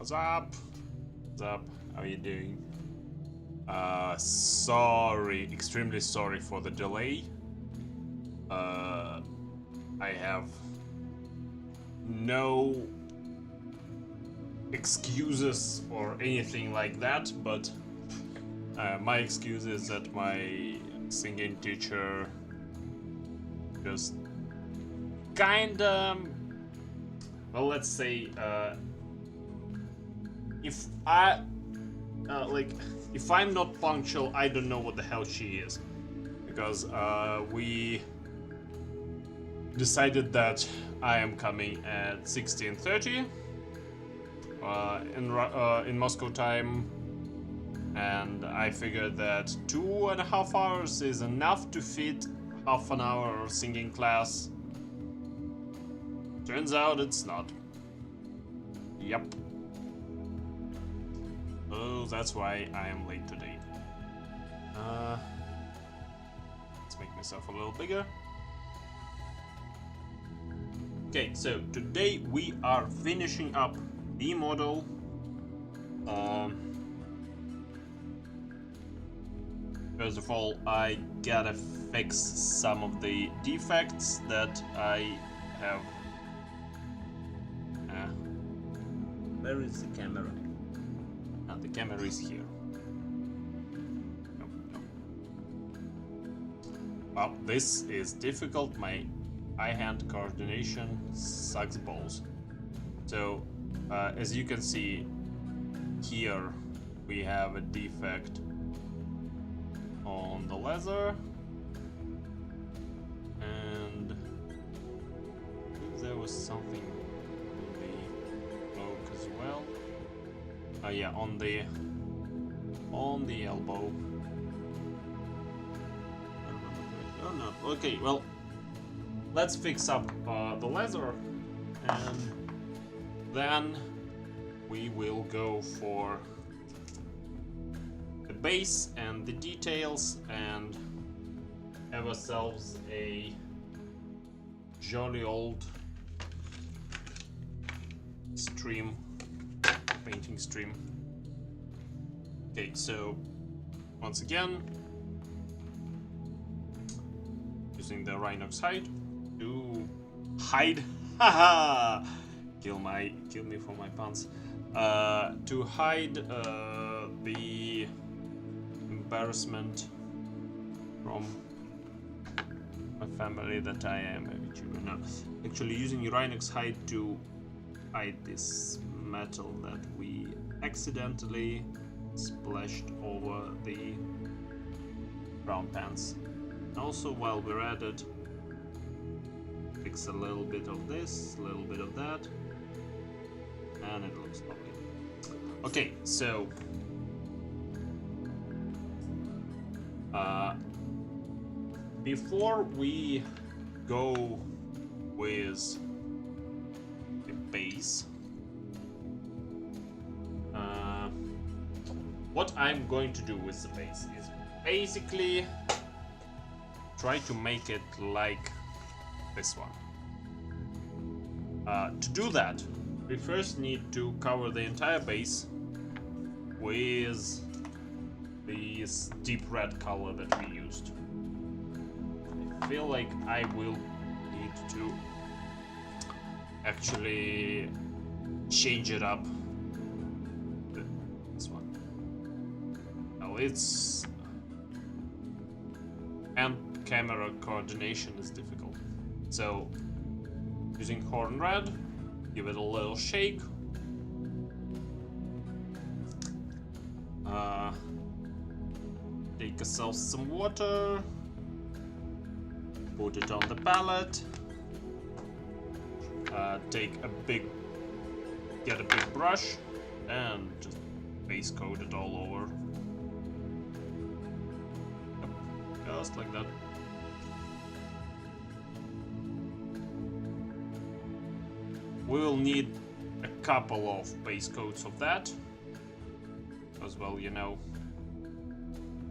What's up? What's up? How are you doing? Sorry, extremely sorry for the delay. I have no excuses or anything like that, but my excuse is that my singing teacher just kinda, well, let's say, if if I'm not punctual, I don't know what the hell she is, because we decided that I am coming at 16:30 in Moscow time, and I figured that 2.5 hours is enough to fit half an hour singing class. Turns out it's not. Yep. Oh, that's why I am late today. Let's make myself a little bigger. Okay, so today we are finishing up the model. First of all, I gotta fix some of the defects that I have. Where is the camera? The camera is here. No. Well, this is difficult. My eye-hand coordination sucks balls. So, as you can see here, we have a defect on the leather, and I think there was something on the cloak as well. Yeah, on the elbow. Oh no. Okay, well, let's fix up the leather, and then we will go for the base and the details and have ourselves a jolly old stream, painting stream. Okay, so once again, using the Rhinox hide to hide, haha, kill me for my puns, to hide the embarrassment from my family that I am a Vtuber. No, actually using Rhinox hide to hide this metal that we accidentally splashed over the brown pants. Also, while we're at it, fix a little bit of this, a little bit of that, and it looks lovely. Okay, so before we go with the base, what I'm going to do with the base is basically try to make it like this one. To do that, we first need to cover the entire base with this deep red color that we used. I feel like I will need to actually change it up. This one. Now it's... and camera coordination is difficult. So, using horn red, give it a little shake. Take ourselves some water, put it on the palette, get a big brush, and just base coat it all over. Yep, just like that. We will need a couple of base coats of that, as well, you know.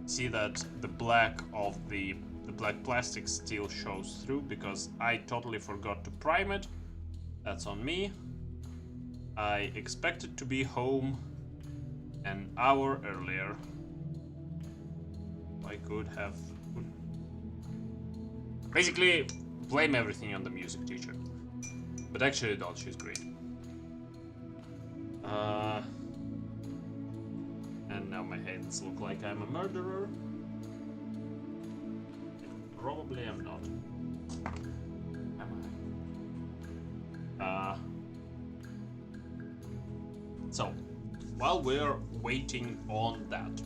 See that the black of the black plastic still shows through because I totally forgot to prime it. That's on me. I expected to be home an hour earlier. I could have... Basically, blame everything on the music teacher. But actually don't, she's great. And now my hands look like I'm a murderer. Probably I'm not. Am I? So, while we're waiting on that,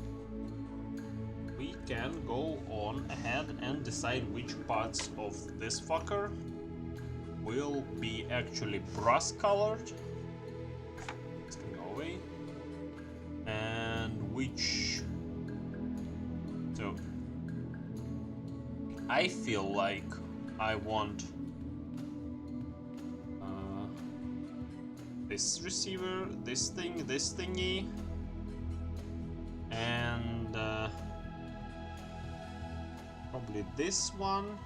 we can go on ahead and decide which parts of this fucker will be actually brass colored. This can go away. And which... So, I feel like I want this receiver, this thing, this thingy, and probably this one.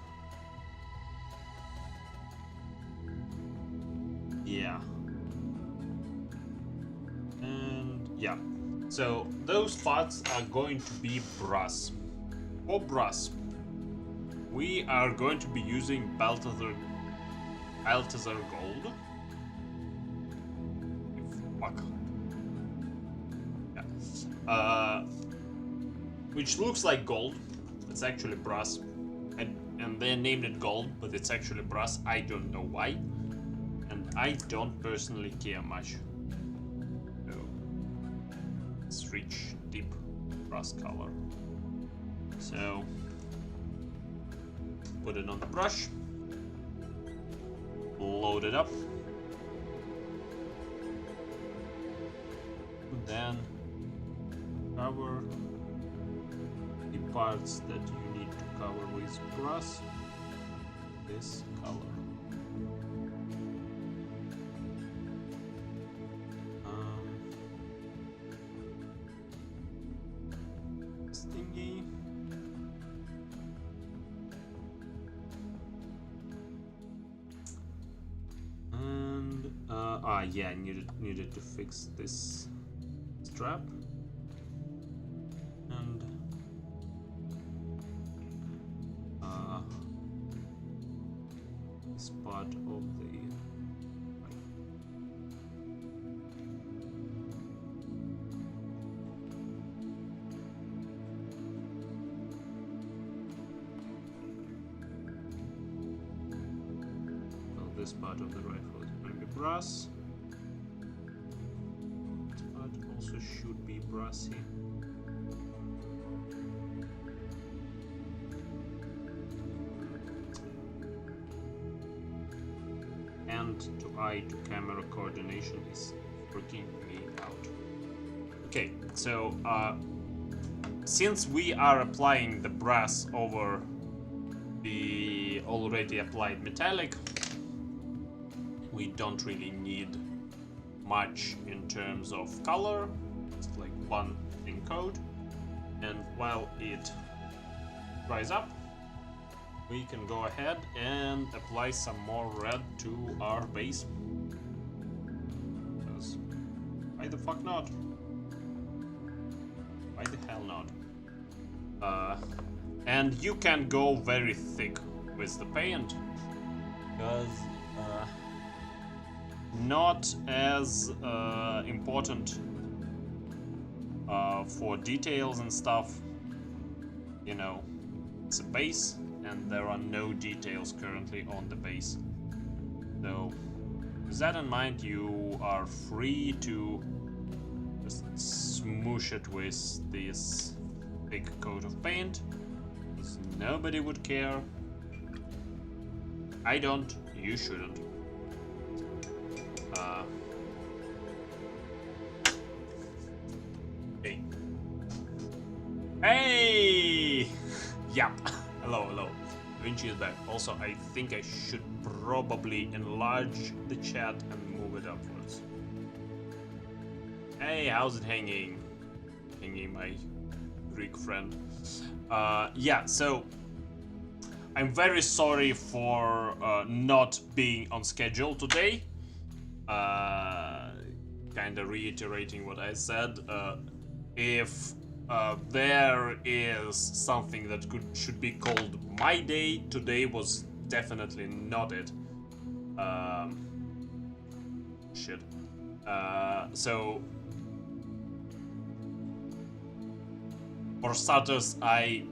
Yeah. And yeah. So those parts are going to be brass. For brass, we are going to be using Balthazar gold. Fuck. Yeah. Which looks like gold. It's actually brass. And they named it gold, but it's actually brass. I don't know why. And I don't personally care much. So, it's rich, deep brass color. So, put it on the brush. Load it up. Then cover the parts that you need to cover with brass this color. This thingy. And yeah, needed to fix this strap. And this part of the this part of the rifle is going to be brass. This part also should be brassy. And to eye to camera coordination is freaking me out. Okay, so since we are applying the brass over the already applied metallic, we don't really need much in terms of color. It's like one thin coat, and while it dries up, we can go ahead and apply some more red to our base. Because why the fuck not? Why the hell not? And you can go very thick with the paint, because not as important for details and stuff. You know, it's a base and there are no details currently on the base. So with that in mind, you are free to just smoosh it with this big coat of paint, because nobody would care. I don't, you shouldn't. Hey. Hey! Yup. Hello. Vinci is back. Also, I think I should probably enlarge the chat and move it upwards. Hey, how's it hanging? Hanging, my Greek friend. Yeah, so I'm very sorry for not being on schedule today. kind of reiterating what I said. If there is something that should be called my day, today was definitely not it. Shit. So for starters, I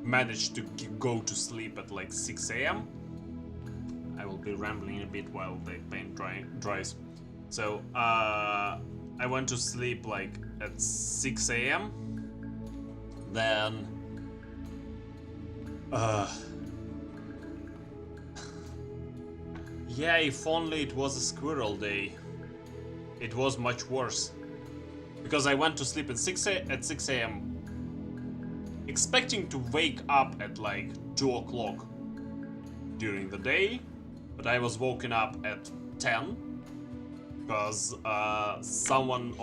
managed to go to sleep at like 6 a.m. I will be rambling a bit while the paint dries. So I went to sleep like at 6 a.m. Then yeah, if only it was a squirrel day. It was much worse. Because I went to sleep at 6 a.m. expecting to wake up at like 2 o'clock during the day, but I was woken up at 10 because someone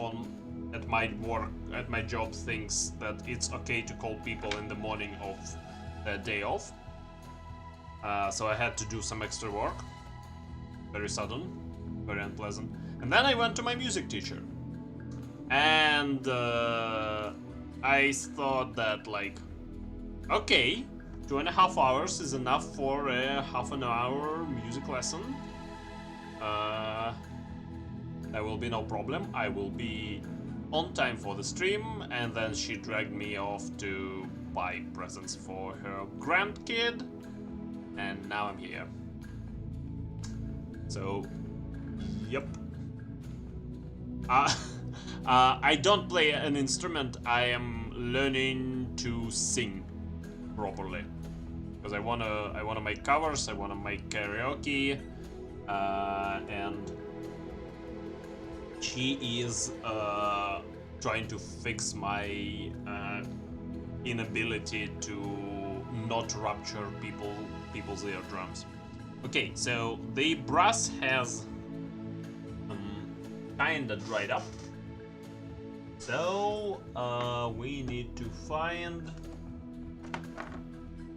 at my job thinks that it's okay to call people in the morning of their day off. So I had to do some extra work. Very sudden, very unpleasant. And then I went to my music teacher. And I thought that, like, okay, 2.5 hours is enough for a half an hour music lesson. There will be no problem. I will be on time for the stream. And then she dragged me off to buy presents for her grandkid. And now I'm here. So, yep. I don't play an instrument. I am learning to sing properly because I wanna make covers. I wanna make karaoke, and she is trying to fix my inability to not rupture people's eardrums. Okay, so the brass has kinda dried up. So we need to find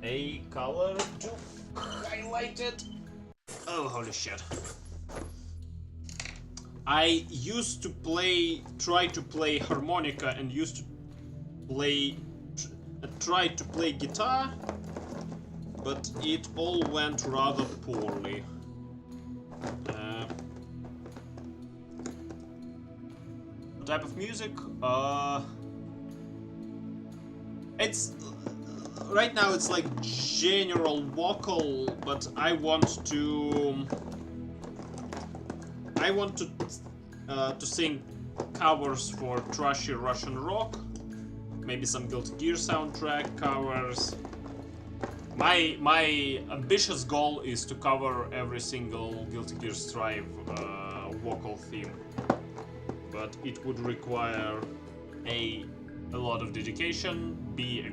a color to highlight it. Oh, holy shit. I used to try to play harmonica and used to try to play guitar, but it all went rather poorly. Type of music, it's right now it's like general vocal, but I want to sing covers for trashy Russian rock, maybe some Guilty Gear soundtrack covers. My ambitious goal is to cover every single Guilty Gear Strive vocal theme, but it would require a lot of dedication, be a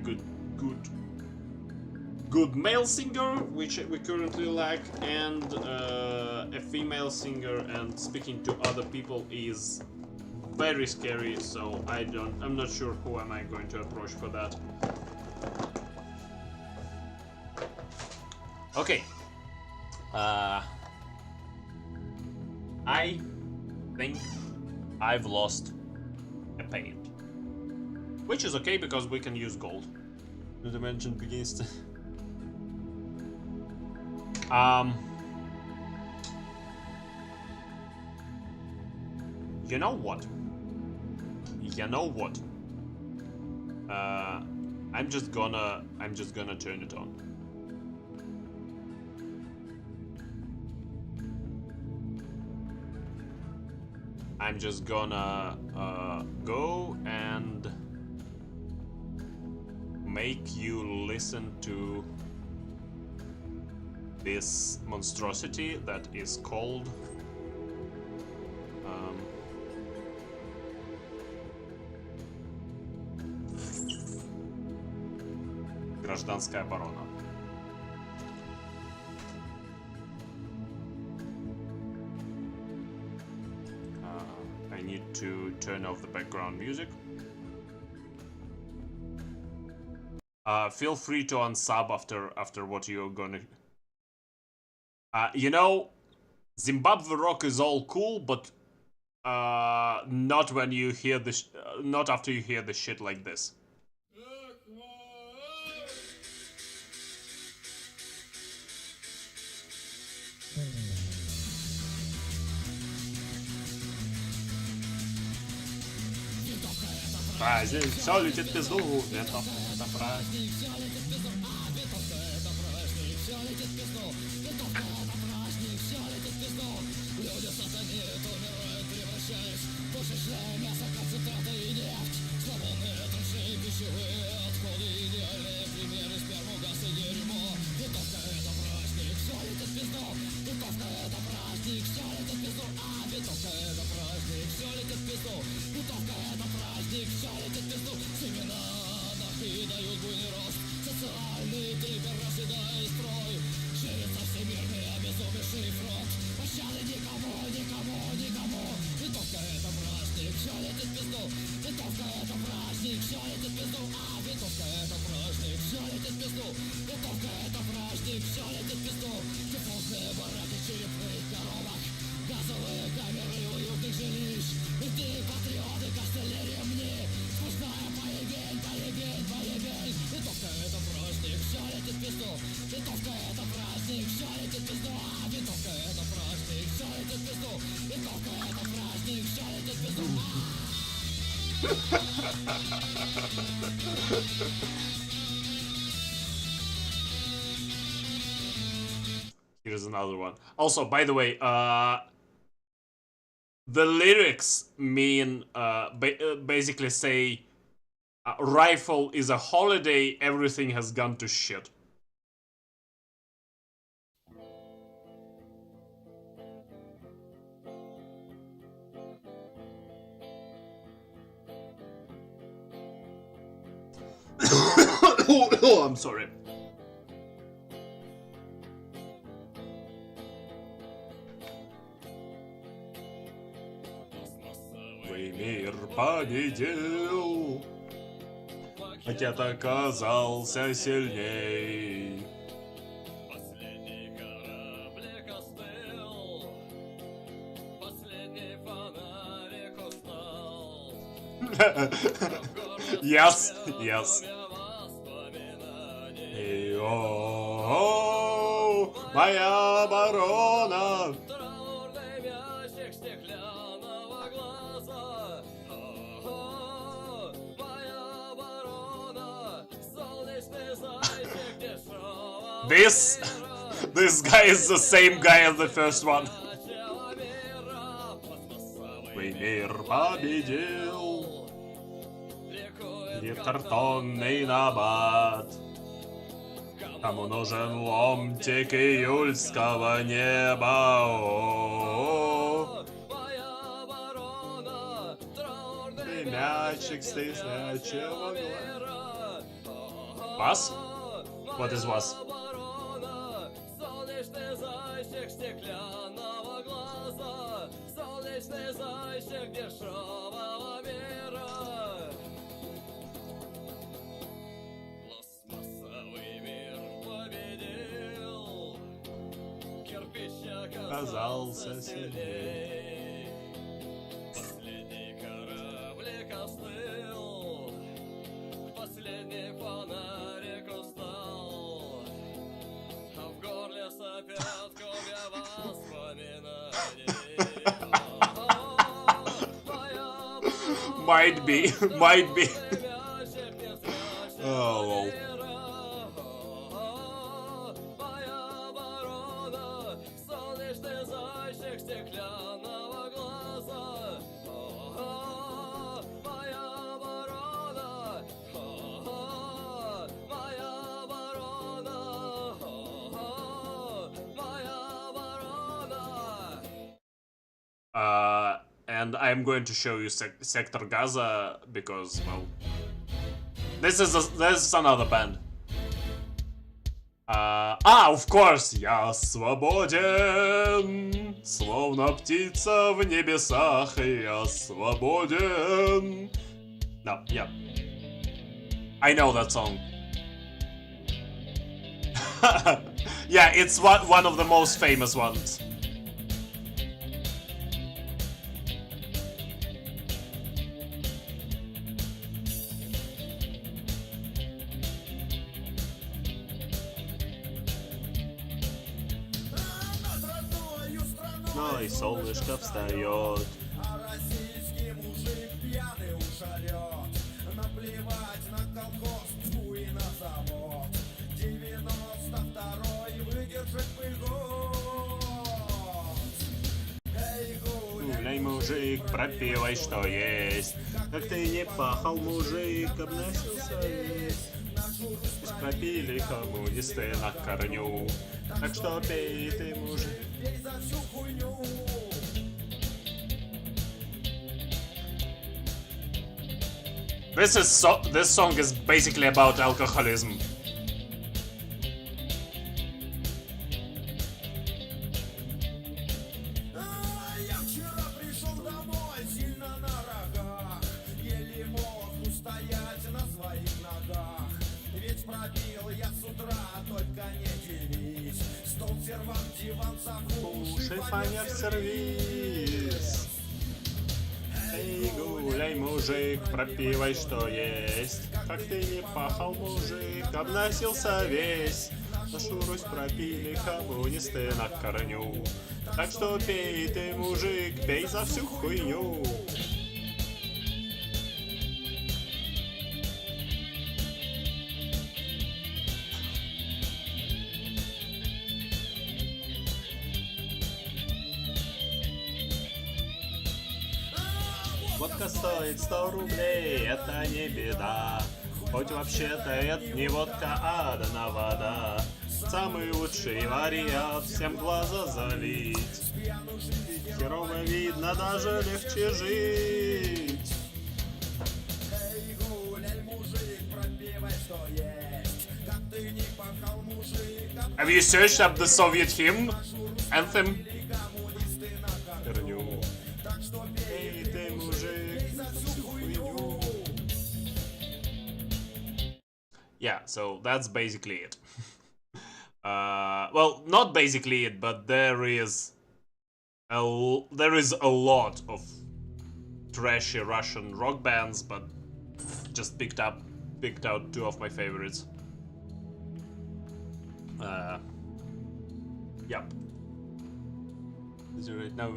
good male singer, which we currently lack, and a female singer, and speaking to other people is very scary, so I'm not sure who am I going to approach for that. Okay. I think I've lost a paint, which is okay because we can use gold. The dimension begins to you know what? I'm just gonna turn it on. I'm just gonna go and make you listen to this monstrosity that is called Гражданская оборона. I need to turn off the background music. Feel free to unsub after what you're gonna. You know, Zimbabwe rock is all cool, but not when you hear this, not after you hear the shit like this. Праздник, все летит в пизду, винтовка это праздник. Here's another one. Also, by the way, the lyrics mean basically say rifle is a holiday, everything has gone to shit. Oh, I'm sorry. Мир победил, отец оказался сильней. Последний кораблик остыл, последний фонарик устал. Yes, yes. О, моя оборона. Траурный мячик стеклянного глаза. Моя оборона, солнечный зайчик дешевого. This guy is the same guy as the first one. Мир победил, и картонный набат. Кому нужен ломтик июльского неба? О-о-о. Моя оборона, траурный Мячик стыснячего глаза. Вас? What is was? оборона, солнечный зайчик стеклянного глаза, солнечный зайчик дешевого мира. Пластмассовый мир победил, кирпич оказался сильней. Последний кораблик остыл, последний фонарик устал, а в горле сопят комья воспоминаний. Might be. Oh, lol. Моя оборона, солнечный зайчик стеклянного глаза. Моя оборона, моя оборона, моя оборона. And I'm going to show you Sector Gaza because, well, this is another band. Of course, я свободен, словно птица в небесах, я свободен. No, yeah, I know that song. Yeah, it's one of the most famous ones. весной солнышко встает. А российский мужик пьяный уж орёт. Наплевать на колхоз, тьфу и на завод. 92-й выдержит пыль год. Эй, Гуляй, мужик, пропивай, что есть. Как ты не пахал, мужик, обносился весь. Пусть пропили коммунисты на корню. Так что пей ты, мужик. пей за всю хуйню. This song is basically about alcoholism. Я вчера пришел домой сильно на рогах. Еле мог устоять на своих ногах. Ведь пробил я с утра, только не дерись. Стол, сервант, диван, Уши фанер сервис. Эй, гуляй, мужик, пропивай, что есть. Как ты не пахал, мужик, обносился весь. Нашу Русь пропили коммунисты на корню. Так что пей ты, мужик, пей за всю хуйню. Водка стоит 100 рублей, это не беда. Хоть вообще-то это не водка, а одна вода. Самый лучший вариант всем глаза залить. Херово видно, даже легче жить. Эй, гуляй, мужик, пропивай, что есть. Как ты не пахал, мужик, Have you searched up the Soviet hymn? Anthem? коммунисты на корню. Корню. Так что пей Эй, ты, мужик, за всю хуйню. Yeah, so that's basically it. Well, not basically it, but there is a lot of trashy Russian rock bands, but just picked out two of my favorites. Yep. Is it right now?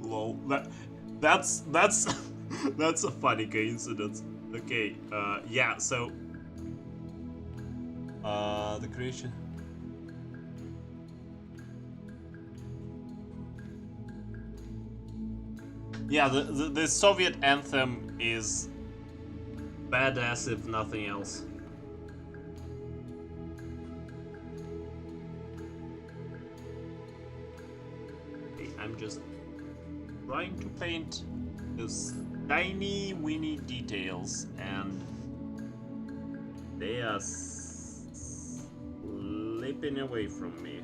Lol. That's that's a funny coincidence. Okay. Yeah. So. The creation. Yeah, the Soviet anthem is badass if nothing else. Okay, I'm just trying to paint those tiny weeny details, and they are slipping away from me,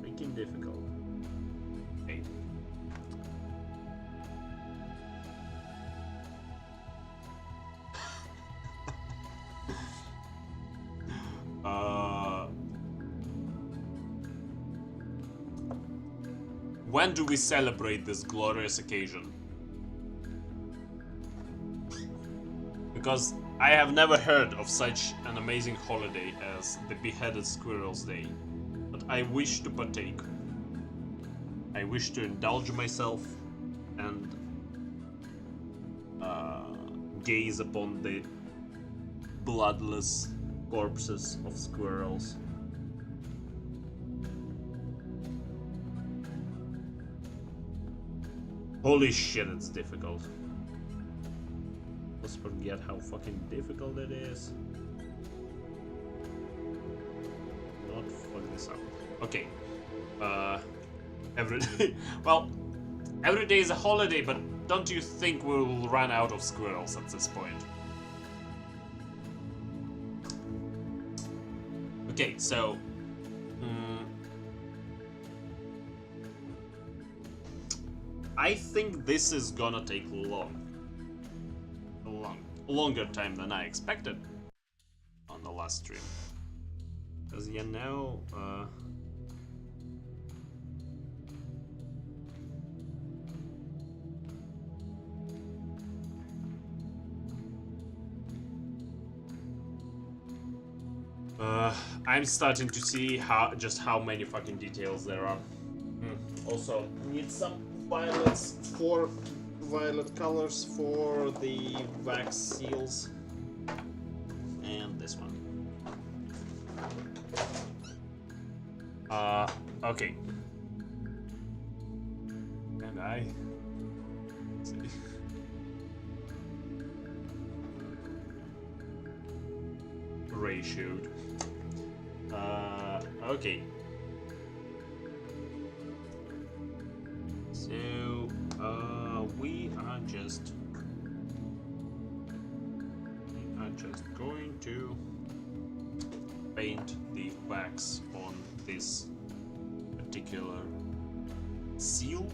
making difficult. Okay. When do we celebrate this glorious occasion? Because I have never heard of such an amazing holiday as the Beheaded Squirrel's Day, but I wish to partake. I wish to indulge myself and gaze upon the bloodless corpses of squirrels. Holy shit, it's difficult. Let's forget how fucking difficult it is. Not fuck this up. Okay. Every day. Well, every day is a holiday, but don't you think we'll run out of squirrels at this point? Okay, so. I think this is gonna take longer time than I expected on the last stream, because you know, I'm starting to see how many fucking details there are. Also, need some violets for violet colors for the wax seals. And this one. Okay. And I see. Ratioed. Okay. So, we are just going to paint the wax on this particular seal.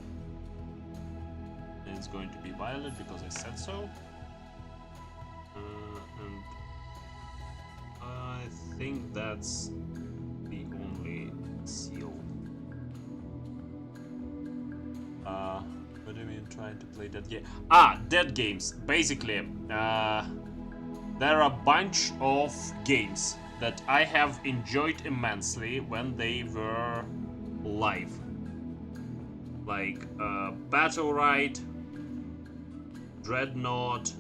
And it's going to be violet because I said so. And I think that's the only seal. What do you mean trying to play that game? Dead games. Basically, there are a bunch of games that I have enjoyed immensely when they were live. Like Battle Ride, Dreadnought,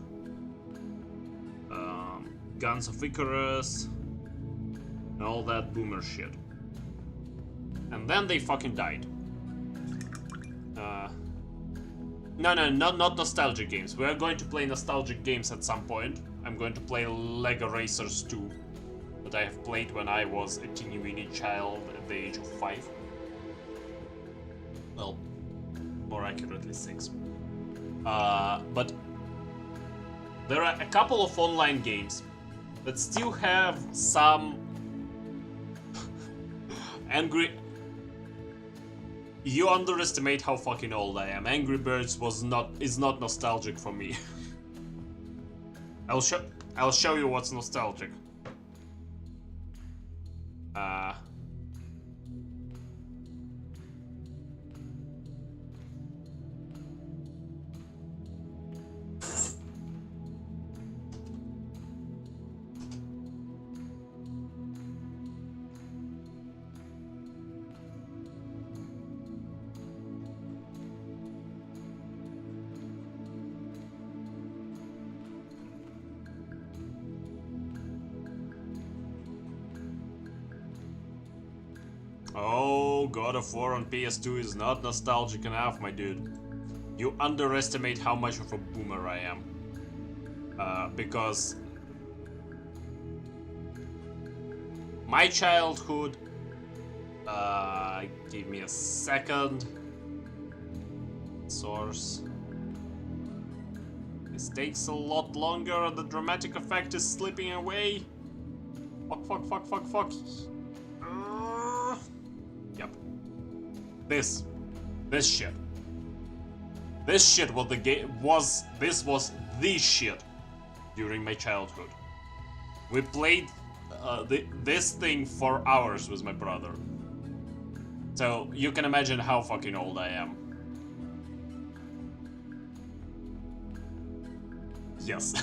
Guns of Icarus, and all that boomer shit. And then they fucking died. No, not nostalgic games. We are going to play nostalgic games at some point. I'm going to play Lego Racers 2, that I have played when I was a teeny-weeny child at the age of 5. Well, more accurately 6. But there are a couple of online games that still have some angry... You underestimate how fucking old I am. Angry Birds is not nostalgic for me. I'll show you what's nostalgic. Oh, God of War on PS2 is not nostalgic enough, my dude. You underestimate how much of a boomer I am. Because my childhood, give me a second. Source. This takes a lot longer and the dramatic effect is slipping away. Fuck. Yep. This shit. This shit was the game was the shit during my childhood. We played this thing for hours with my brother. So you can imagine how fucking old I am. Yes.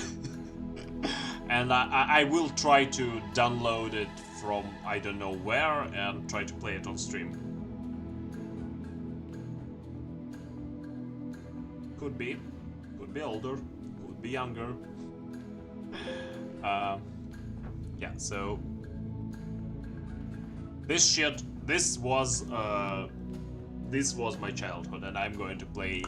And I will try to download it from I don't know where and try to play it on stream. Could be older, could be younger. Yeah, so this was my childhood, and I'm going to play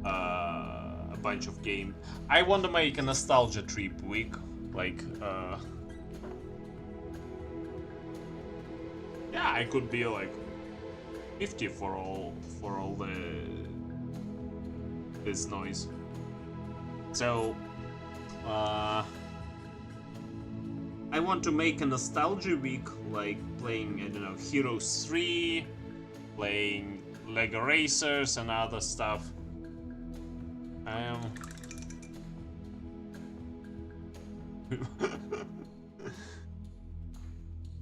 a bunch of games. I want to make a nostalgia trip week, like yeah, I could be like 50 for all this noise. So I want to make a nostalgia week, like playing, I don't know, Heroes 3, playing Lego Racers and other stuff.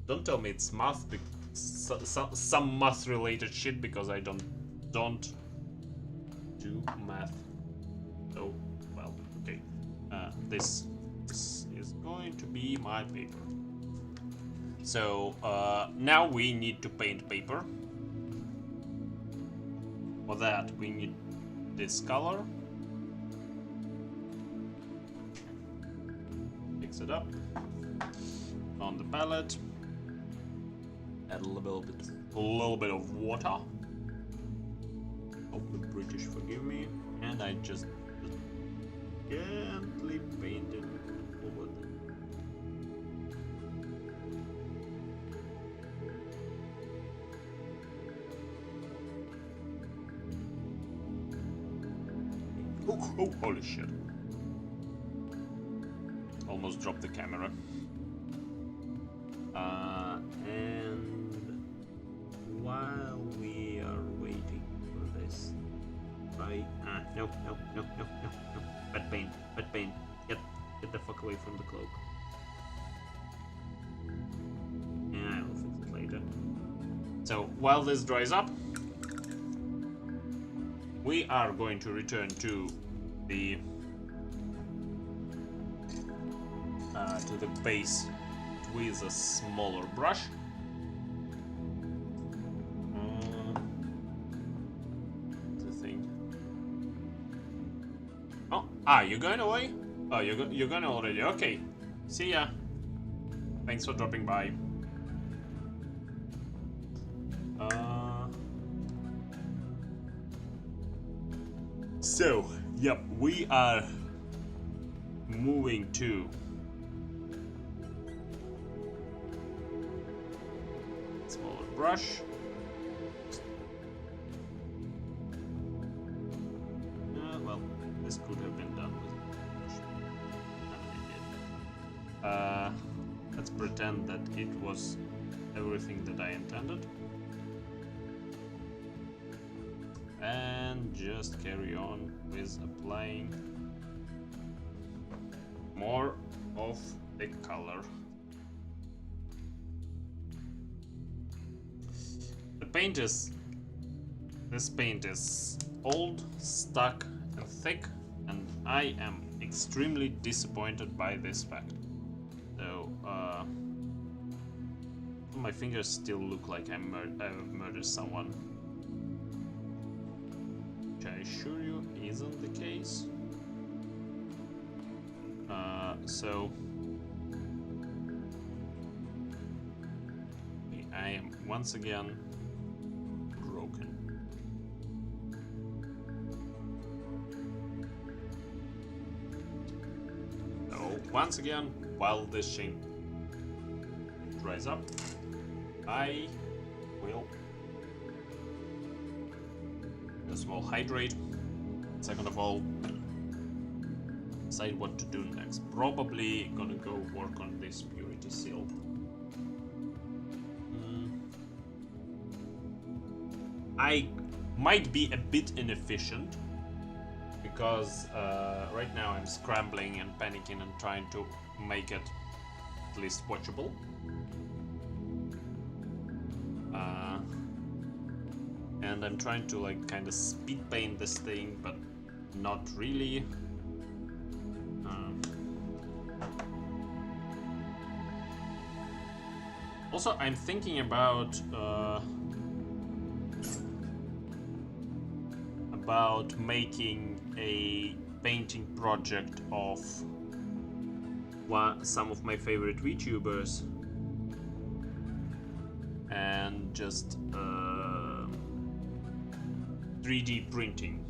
Don't tell me it's math, some math related shit, because I don't do math. Oh, well, okay. This is going to be my paper. So now we need to paint paper. For that we need this color. Mix it up on the palette. Add a little bit of water. Hope the British forgive me. And I just gently paint it over the... Oh, holy shit. Almost dropped the camera. And while we are waiting for this, right? No. Bad paint. Get the fuck away from the cloak. Yeah, I'll fix it later. So while this dries up, we are going to return to the base with a smaller brush. The thing. Oh, you're going away? Oh, you're going already. Okay. See ya. Thanks for dropping by. So, yep, we are moving to smaller brush. Well, this could have been done with a brush. Let's pretend that it was everything that I intended. And just carry on with applying more of the color. This paint is old, stuck and thick, and I am extremely disappointed by this fact. So my fingers still look like I've murdered someone. I assure you isn't the case. So I am once again broken. So once again, while this chain dries up, I will a small hydrate. Second of all, decide what to do next. Probably gonna go work on this purity seal. I might be a bit inefficient because right now I'm scrambling and panicking and trying to make it at least watchable. And I'm trying to like kind of speed paint this thing, but not really. Also, I'm thinking about making a painting project of some of my favorite VTubers and just 3D printing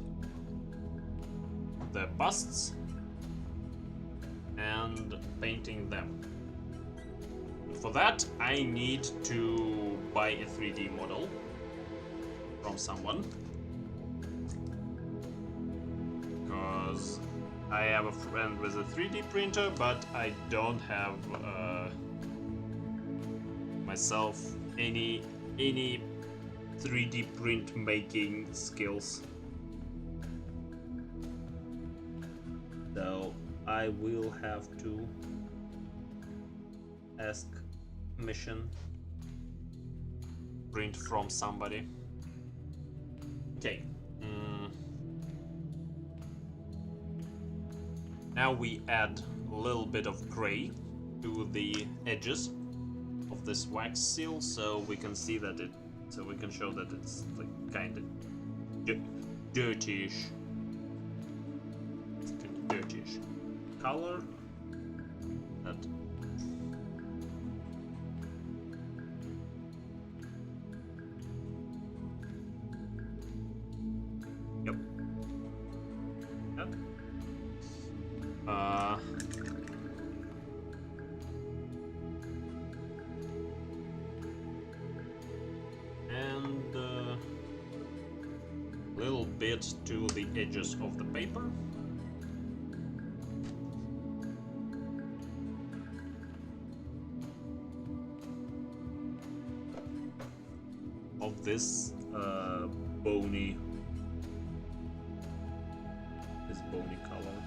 the busts and painting them. For that, I need to buy a 3D model from someone, because I have a friend with a 3D printer, but I don't have myself any 3D print making skills. So I will have to ask mission print from somebody. Okay. Now we add a little bit of gray to the edges. of this wax seal, so we can see that so we can show that it's like kind of dirtyish. It's kind of dirtyish color. That. Yep. Yep. And a little bit to the edges of the paper. Of this bony color.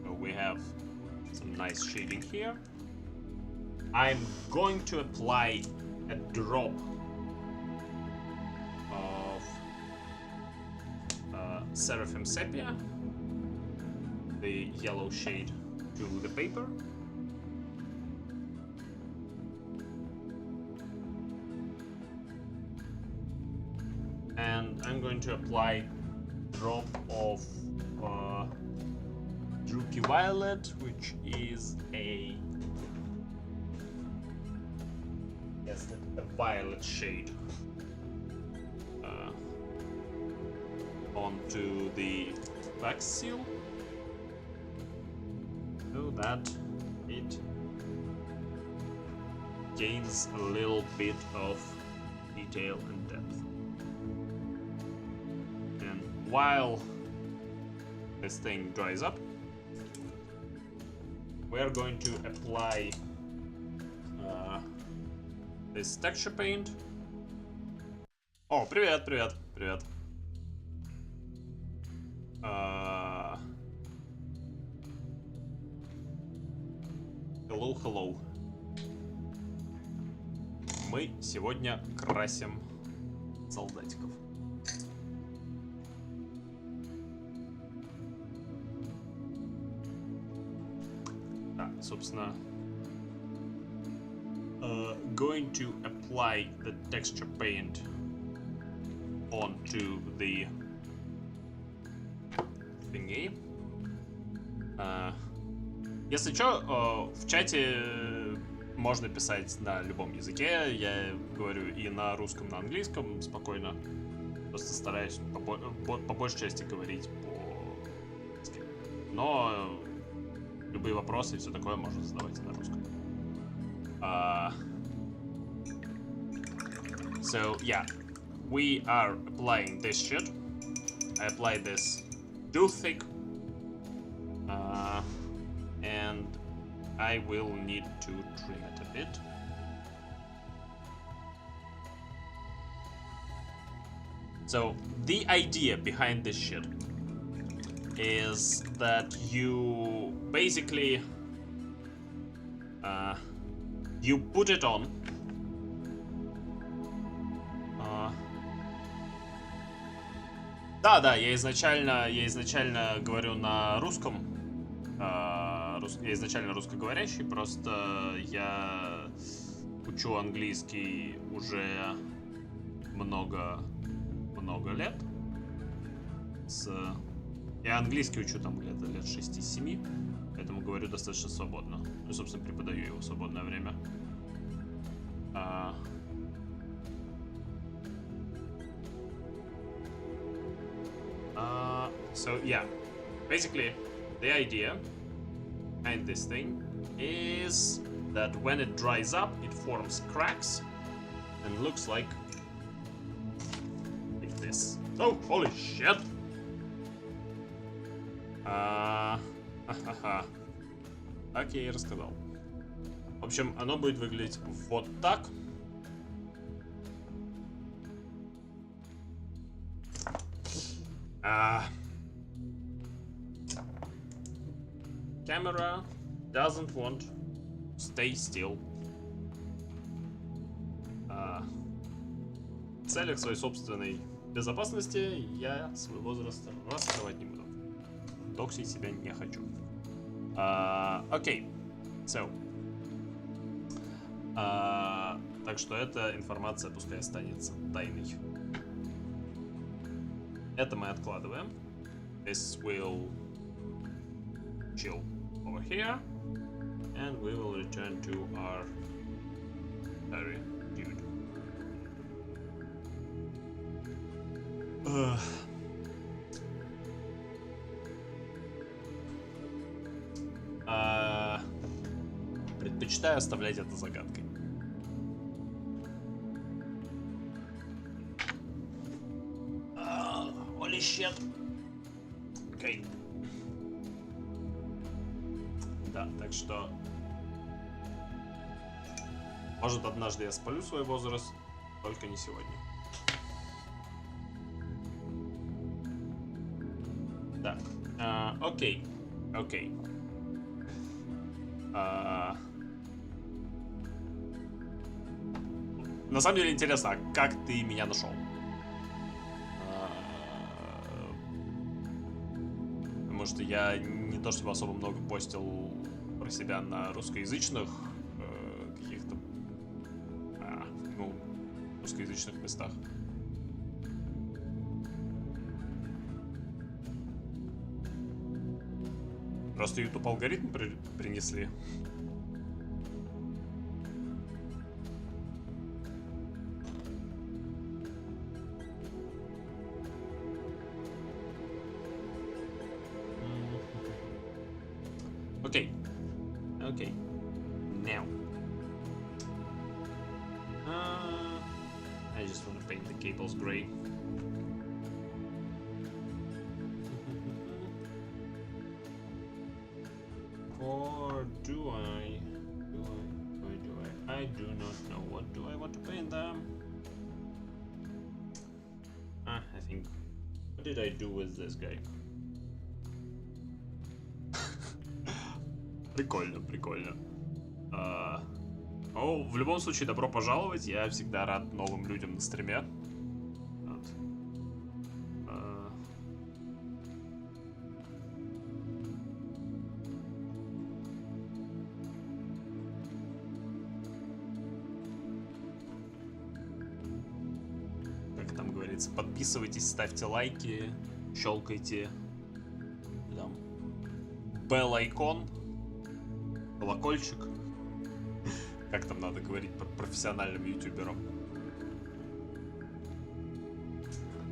So we have some nice shading here. I'm going to apply a drop of Seraphim Sepia, the yellow shade, to the paper. And I'm going to apply a drop of Druki Violet, which is a violet shade, onto the wax seal, so that it gains a little bit of detail and depth. And while this thing dries up, we're going to apply this texture paint. О, привет, привет, привет. Hello, hello. Мы сегодня красим солдатиков. Да, собственно, going to apply the texture paint onto the thingy. Если чё, в чате можно писать на любом языке. Я говорю и на русском, и на английском спокойно. Просто стараюсь по большей части говорить по-русски. Но любые вопросы и все такое можно задавать на русском. So yeah, we are applying this shit. I apply this too thick, and I will need to trim it a bit. So the idea behind this shit is that you basically you put it on. Да, я изначально говорю на русском. Я изначально русскоговорящий, просто я учу английский уже много лет. Я английский учу там лет 6-7, поэтому говорю достаточно свободно. Ну, собственно, преподаю его в свободное время. So yeah, basically the idea behind this thing is that when it dries up, it forms cracks and looks like this. Oh, holy shit! Так я и рассказал. В общем, оно будет выглядеть вот так. Camera doesn't want to stay still. В целях своей собственной безопасности я свой возраст раскрывать не буду. Доксить себя не хочу. Окей. So. Так что эта информация пускай останется тайной. Это мы откладываем. This will chill over here. And we will return to our very dude. Предпочитаю оставлять это загадкой. Holy shit. Окей. Да, так что... Может, однажды я спалю свой возраст, только не сегодня. Да. Окей. Окей. На самом деле интересно, а как ты меня нашел? Потому что я не то чтобы особо много постил про себя на русскоязычных каких-то русскоязычных местах. Просто YouTube алгоритм принесли. Окей. Окей. Now. I just want to paint the cables gray. Or do I? I do not know. What do I want to paint them? I think. What did I do with this guy? Прикольно, прикольно. В любом случае, добро пожаловать. Я всегда рад новым людям на стриме. Вот. Как там говорится, подписывайтесь, ставьте лайки, щелкайте там bell-айкон, колокольчик. Как там надо говорить под профессиональным ютубером?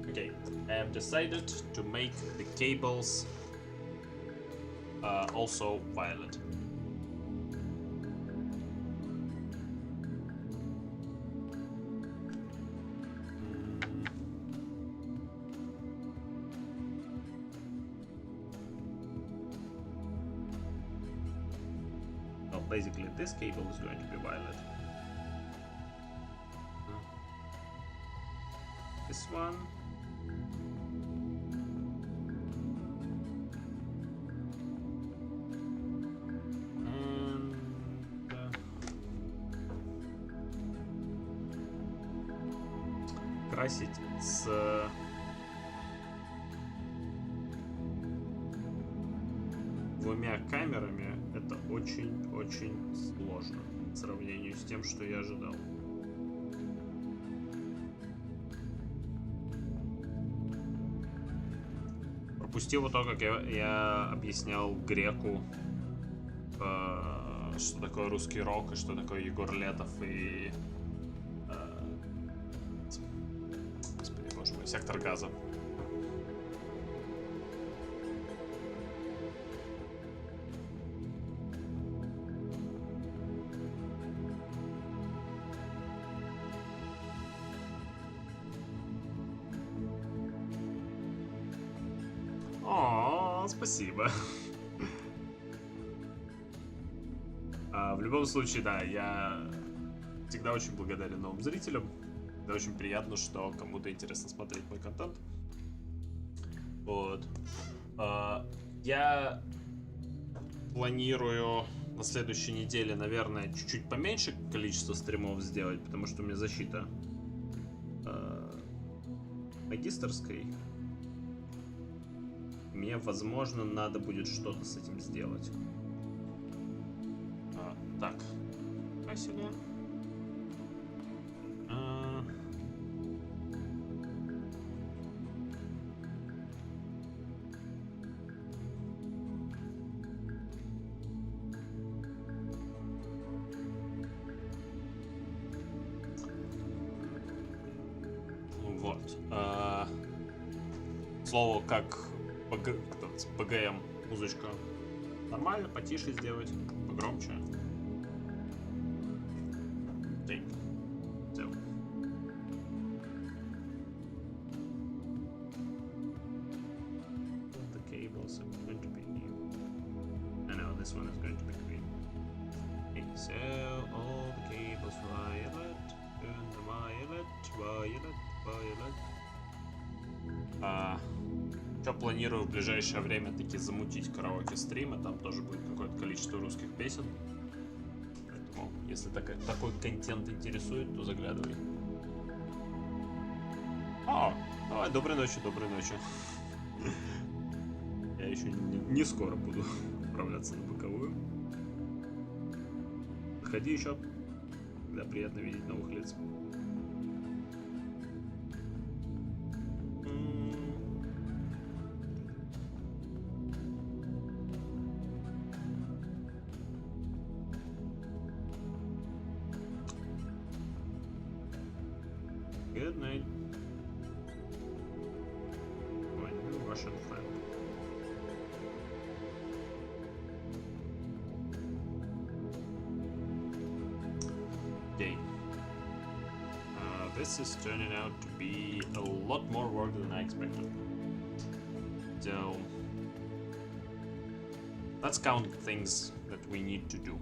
Okay, I have decided to make the cables also violet. Basically, this cable is going to be violet. This one. And красить с двумя камерами это очень-очень сложно по сравнению с тем, что я ожидал. Пропустил то, как я объяснял греку, что такое русский рок, и что такое Егор Летов, и господи, боже мой, сектор газа. Спасибо. В любом случае, да, я всегда очень благодарен новым зрителям. Это очень приятно, что кому-то интересно смотреть мой контент. Вот. Я планирую на следующей неделе, наверное, чуть-чуть поменьше количество стримов сделать, потому что у меня защита магистерской. Мне, возможно, надо будет что-то с этим сделать. Так. Спасибо. Вот. Слово как БГМ музычка. Нормально, потише сделать, погромче. Окей. So. The cables are going to be new. I know this one is going to be green. Okay, so all the cables violet, and the violet. Что планирую в ближайшее время таки замутить караоке стрима, там тоже будет какое-то количество русских песен. Поэтому, если такой контент интересует, то заглядывай. Давай, доброй ночи. Я еще не скоро буду отправляться на боковую. Заходи еще, когда приятно видеть новых лиц. Good night. My new Russian friend. Okay. This is turning out to be a lot more work than I expected. So let's count things that we need to do.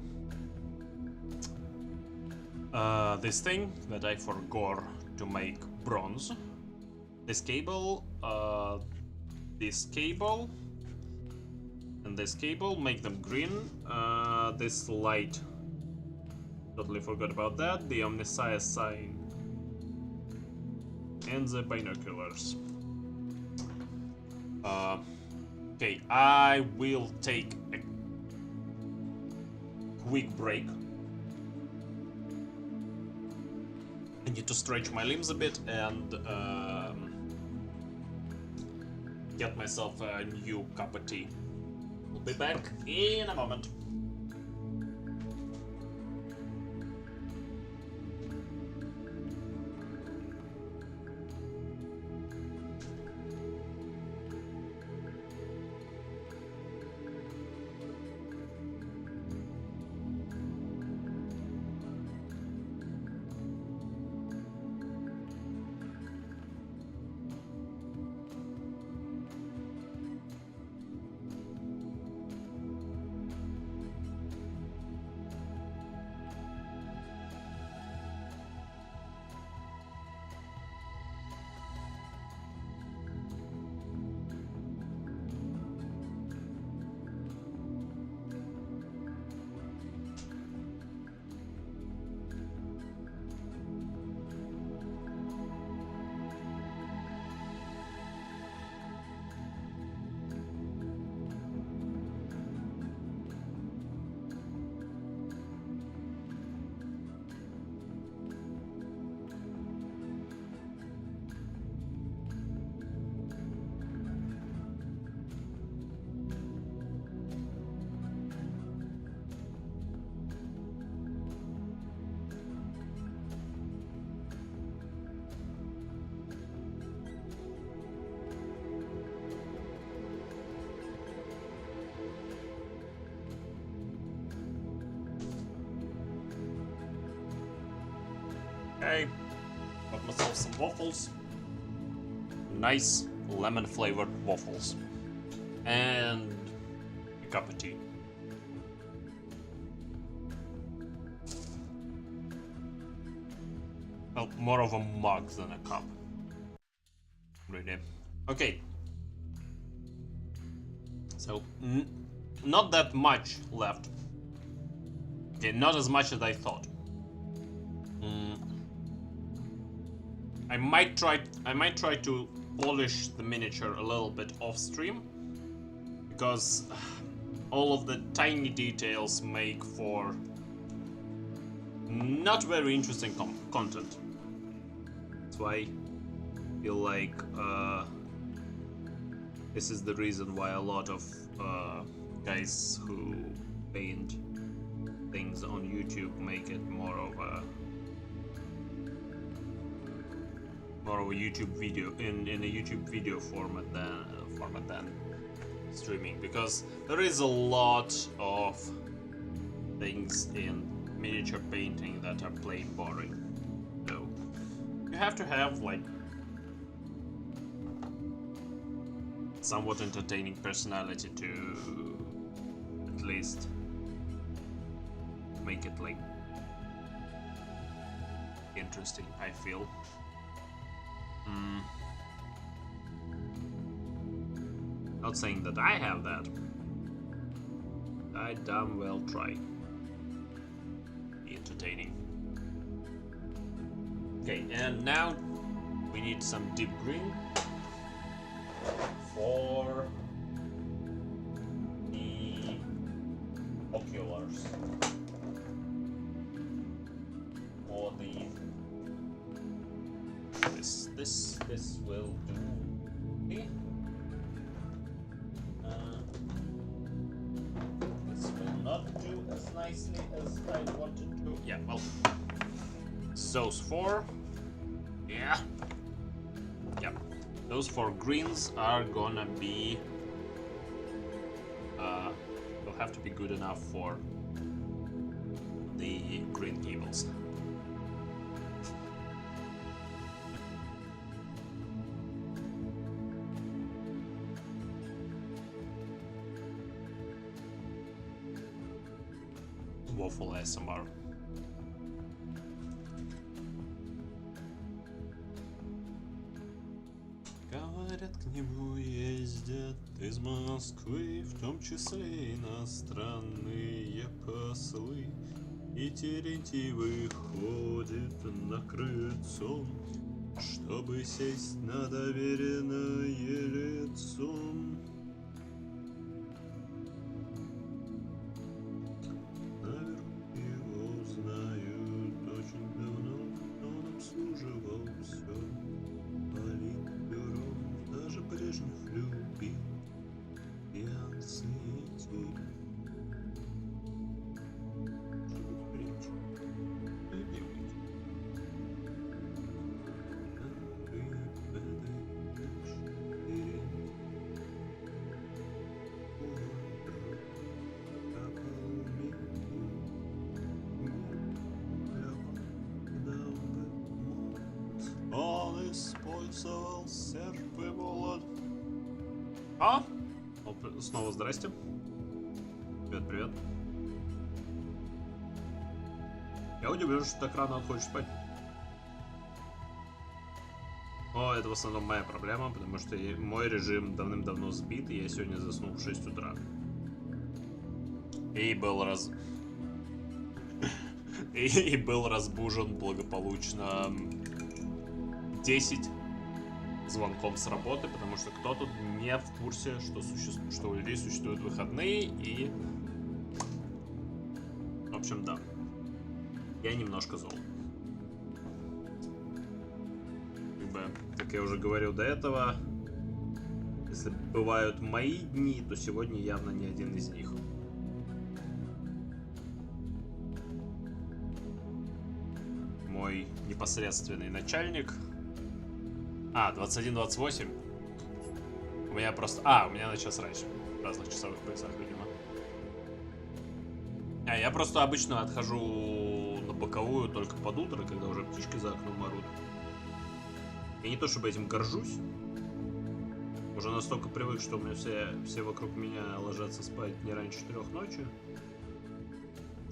This thing that I forgot to make bronze. This cable, and this cable, make them green. This light, totally forgot about that. The omniscience sign. And the binoculars. Okay, I will take a quick break. I need to stretch my limbs a bit and get myself a new cup of tea. We'll be back in a moment. Okay, got myself some waffles. Nice lemon flavored waffles. And a cup of tea. Well, more of a mug than a cup. Really. Okay. So, not that much left. Okay, not as much as I thought. I might try to polish the miniature a little bit off stream, because all of the tiny details make for not very interesting content. That's why I feel like this is the reason why a lot of guys who paint things on YouTube make it more of a YouTube video in a YouTube video format than streaming, because there is a lot of things in miniature painting that are plain boring. So you have to have like somewhat entertaining personality to at least make it like interesting, I feel. Not saying that I have that. I damn well try. Be entertaining. Okay, and now we need some deep green for the oculars. For the this will do. Okay. This will not do as nicely as I wanted to. Yeah, well, those four. Yeah. Yep. Those four greens are gonna be. Will have to be good enough for the green cables. Waffle ASMR. Говорят, к нему ездят из Москвы, в том числе иностранные послы. И Терентий выходит на крыльцо, чтобы сесть на доверенное лицо. Серп и молот. А? Снова здрасте. Привет, привет. Я удивлен, что так рано отходишь спать. О, это в основном моя проблема, потому что мой режим давным-давно сбит, и я сегодня заснул в 6 утра. И был разбужен благополучно 10 звонком с работы, потому что кто-то не в курсе, что у людей существуют выходные, и в общем, да, я немножко зол. Как я уже говорил до этого, если бывают мои дни, то сегодня явно не один из них. Мой непосредственный начальник. 21:28. У меня просто... у меня на час раньше. В разных часовых поясах, видимо. Я просто обычно отхожу на боковую только под утро, когда уже птички за окном орут. Я не то чтобы этим горжусь. Уже настолько привык, что у меня все вокруг меня ложатся спать не раньше 4 ночи.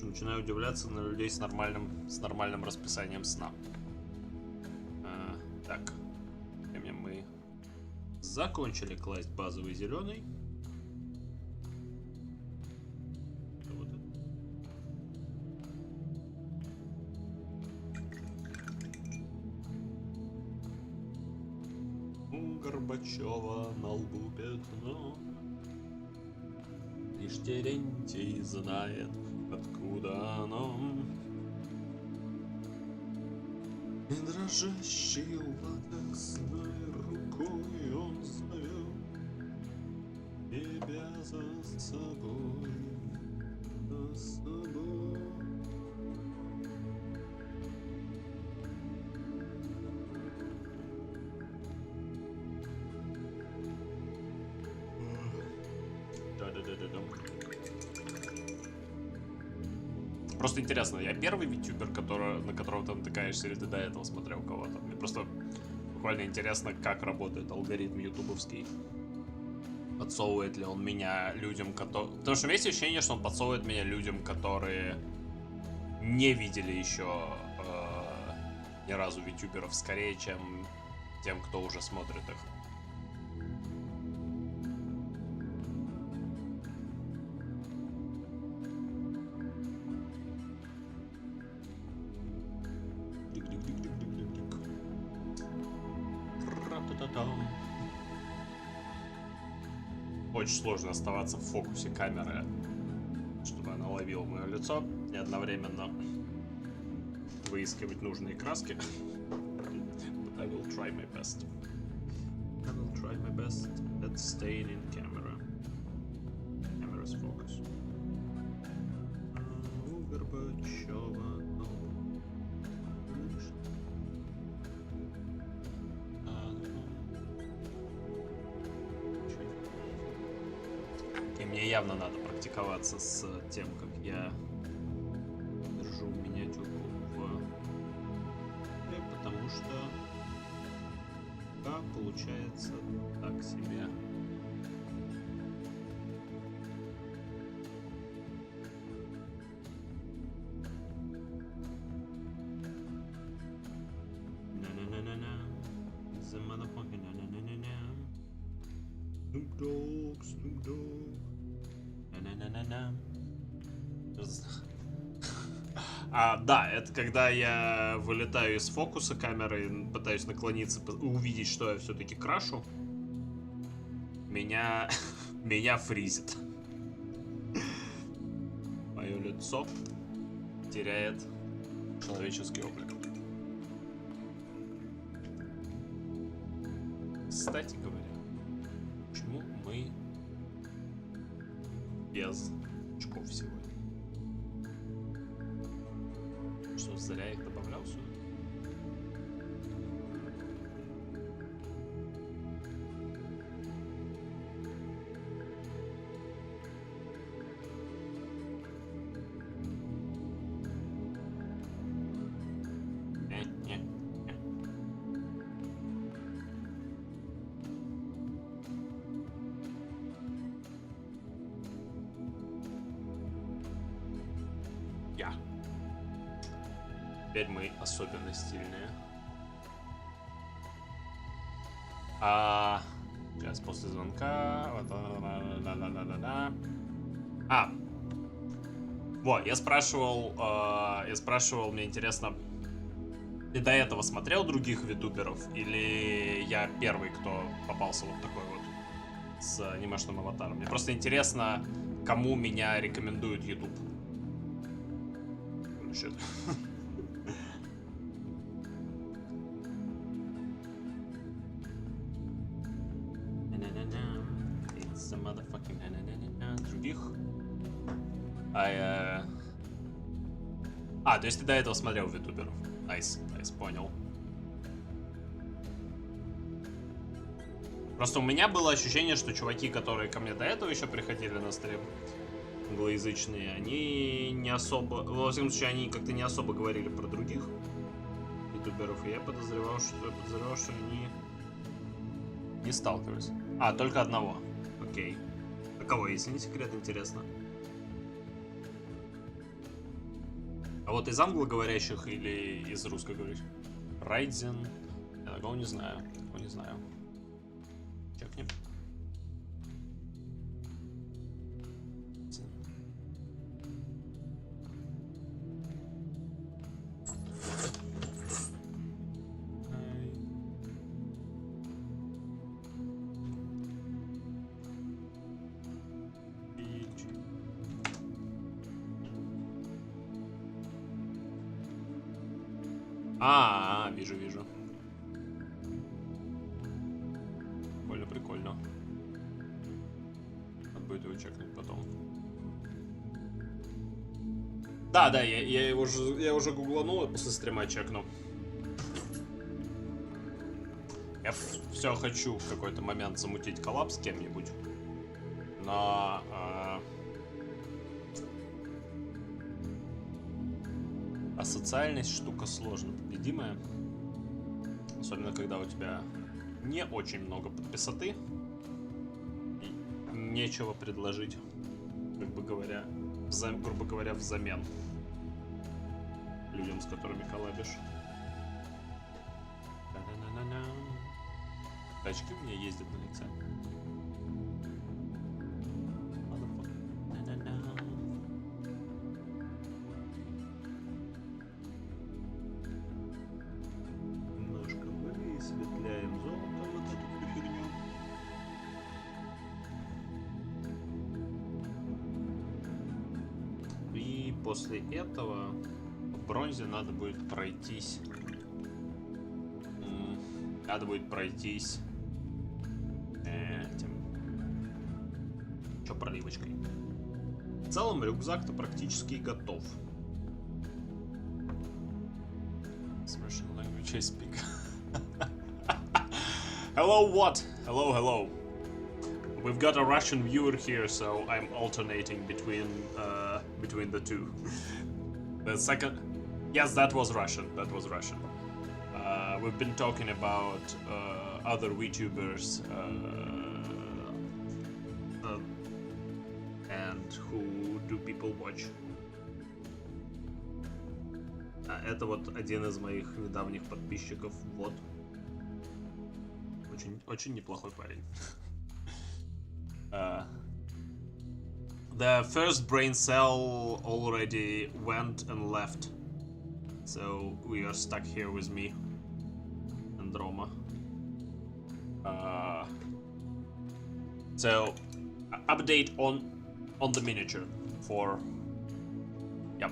Начинаю удивляться на людей с нормальным расписанием сна. Так. Мы закончили класть базовый зеленый. Вот это. Горбачева на лбу пятно. Лишь Терентий знает, откуда оно. И дрожащей латексной рукой он зовет тебя за собой, за собой. Просто интересно, я первый витюбер, на которого ты натыкаешься, или ты до этого смотрел кого-то? Мне просто буквально интересно, как работает алгоритм ютубовский. Подсовывает ли он меня людям, которые... Потому что у меня есть ощущение, что он подсовывает меня людям, которые не видели еще ни разу витюберов, скорее, чем тем, кто уже смотрит их. Очень сложно оставаться в фокусе камеры, чтобы она ловила мое лицо и одновременно выискивать нужные краски. But I will try my best. I will try my best at staying in camera. Camera's focus. У Горбачева. И мне явно надо практиковаться с тем, как я держу миниатюрку в... Потому что получается так себе. The motherfucking Snoop Dogg. Да, это когда я вылетаю из фокуса камеры, пытаюсь наклониться, увидеть, что я все-таки крашу. Меня фризит. Мое лицо теряет человеческий облик. Кстати говоря, почему мы без очков сегодня? Что, зря их добавлял сюда? Теперь мы особенно стильные. Сейчас после звонка. Вот, я спрашивал, мне интересно, ты до этого смотрел других витуберов? Или я первый, кто попался вот такой вот с анимешным аватаром? Мне просто интересно, кому меня рекомендует YouTube. Других. То есть ты до этого смотрел витуберов. Найс, понял. Просто у меня было ощущение, что чуваки, которые ко мне до этого еще приходили на стрим, англоязычные, они не особо, во всяком случае, они как-то не особо говорили про других ютуберов, и я подозревал, что они не сталкивались. Только одного. Окей. А кого, если не секрет, интересно? А вот из англоговорящих или из русскоговорящих? Райдзен. Я такого не знаю. Чекнем. Вижу, вижу. Прикольно, прикольно. Надо будет его чекнуть потом. Да, я уже гугланул и после стрима чекну. Я все хочу в какой-то момент замутить коллапс с кем-нибудь. Но... социальность штука сложно победимая. Особенно когда у тебя не очень много подписоты. И нечего предложить, грубо говоря, взамен людям, с которыми коллабишь. Тачки у меня ездят на лице. Немножко высветляем золотом вот эту фигню. И после этого в бронзе надо будет пройтись. Проливочкой. В целом рюкзак-то практически готов. Russian language I speak. Hello, what? Hello. We've got a Russian viewer here, so I'm alternating between the two. The second, yes, that was Russian. We've been talking about other Vtubers. And who do people watch? Это вот один из моих недавних подписчиков. Вот. Очень неплохой парень. The first brain cell already went and left. So we are stuck here with me and Roma. So update on the miniature for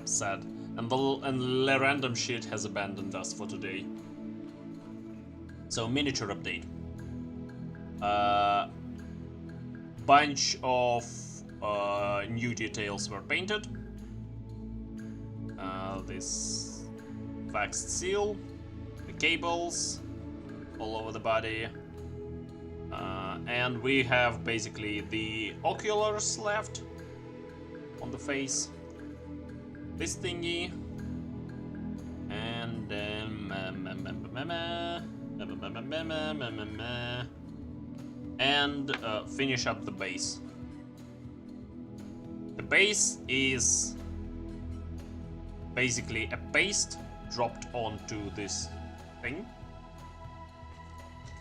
sad, and the random shit has abandoned us for today. So miniature update. Bunch of new details were painted. This waxed seal, the cables all over the body, and we have basically the oculars left on the face, this thingy, and finish up the base. The base is basically a paste dropped onto this thing,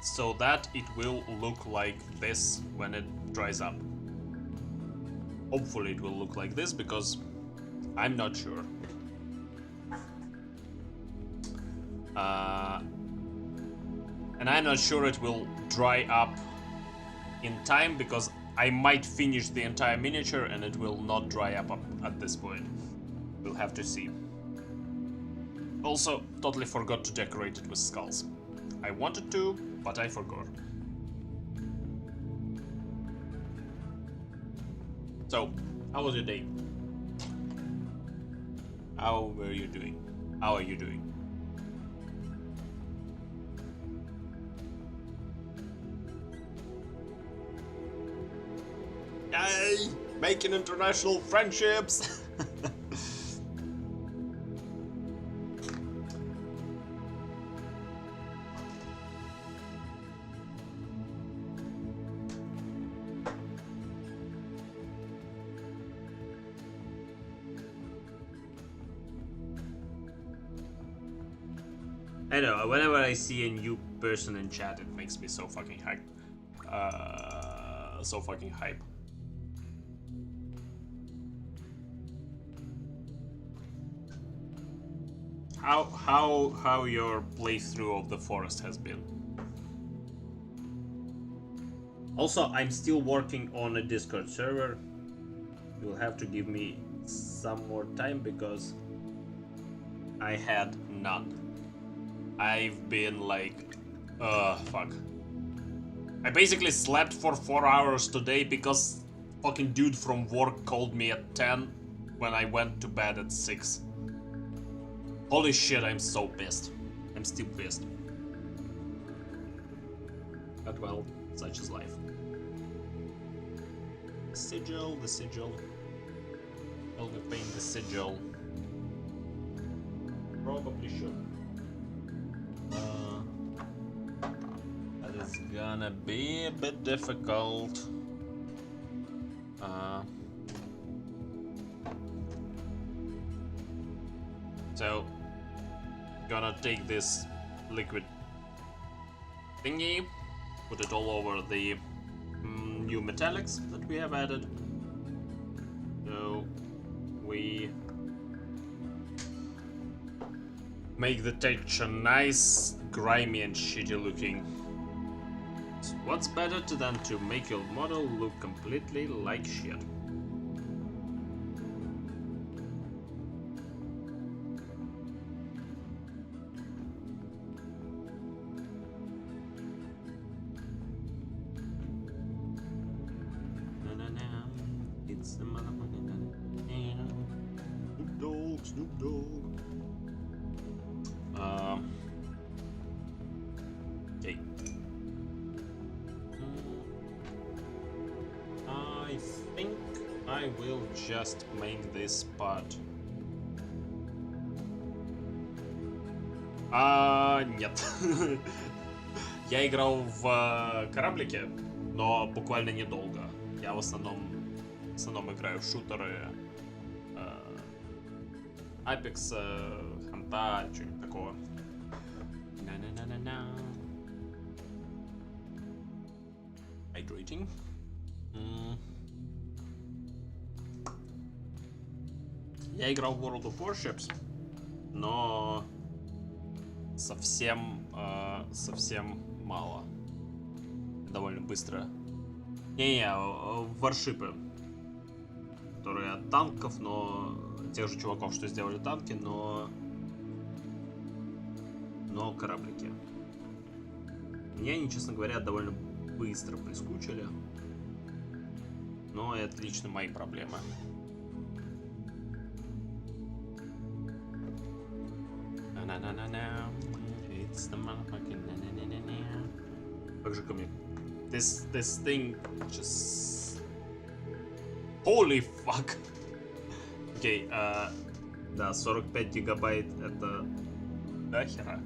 so that it will look like this when it dries up. Hopefully it will look like this, because I'm not sure. And I'm not sure it will dry up in time, because I might finish the entire miniature and it will not dry up at this point. We'll have to see. Also, totally forgot to decorate it with skulls. I wanted to, but I forgot. So, how was your day? How were you doing? How are you doing? Yay! Making international friendships! I know, whenever I see a new person in chat, it makes me so fucking hype. How your playthrough of the forest has been? Also, I'm still working on a Discord server. You'll have to give me some more time because I had none. I've been like, fuck. I basically slept for 4 hours today because fucking dude from work called me at 10 when I went to bed at 6. Holy shit, I'm so pissed. I'm still pissed. But well, such is life. The sigil, the sigil. Will we paint the sigil? Probably should. That is gonna be a bit difficult. So, gonna take this liquid thingy, put it all over the new metallics that we have added. So, we make the texture nice, grimy and shitty looking. So what's better than to make your model look completely like shit? It's the motherfucking Snoop Dogg. Okay. I think I will just make this part. Нет. Я играл в кораблике, но буквально недолго. Я в основном играю в шутеры Apex, Ханта, что-нибудь такого. Hydrating. Я играл в World of Warships, но совсем мало. Довольно быстро. Варшипы, которые от танков, но тех же чуваков, что сделали танки, но кораблики. Мне они, честно говоря, довольно быстро прискучили. Но это лично мои проблемы. It's the motherfucking Как же ко мне? This thing just... Holy fuck! Окей, да, 45 гигабайт это... Да хера.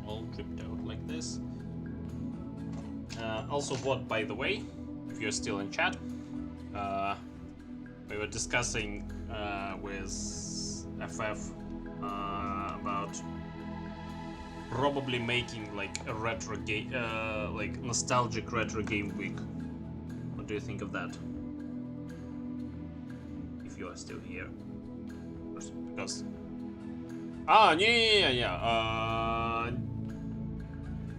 All dripped out like this. Also, what, by the way, if you're still in chat, we were discussing with FF about probably making like a retro game, like nostalgic retro game week. What do you think of that? If you are still here, because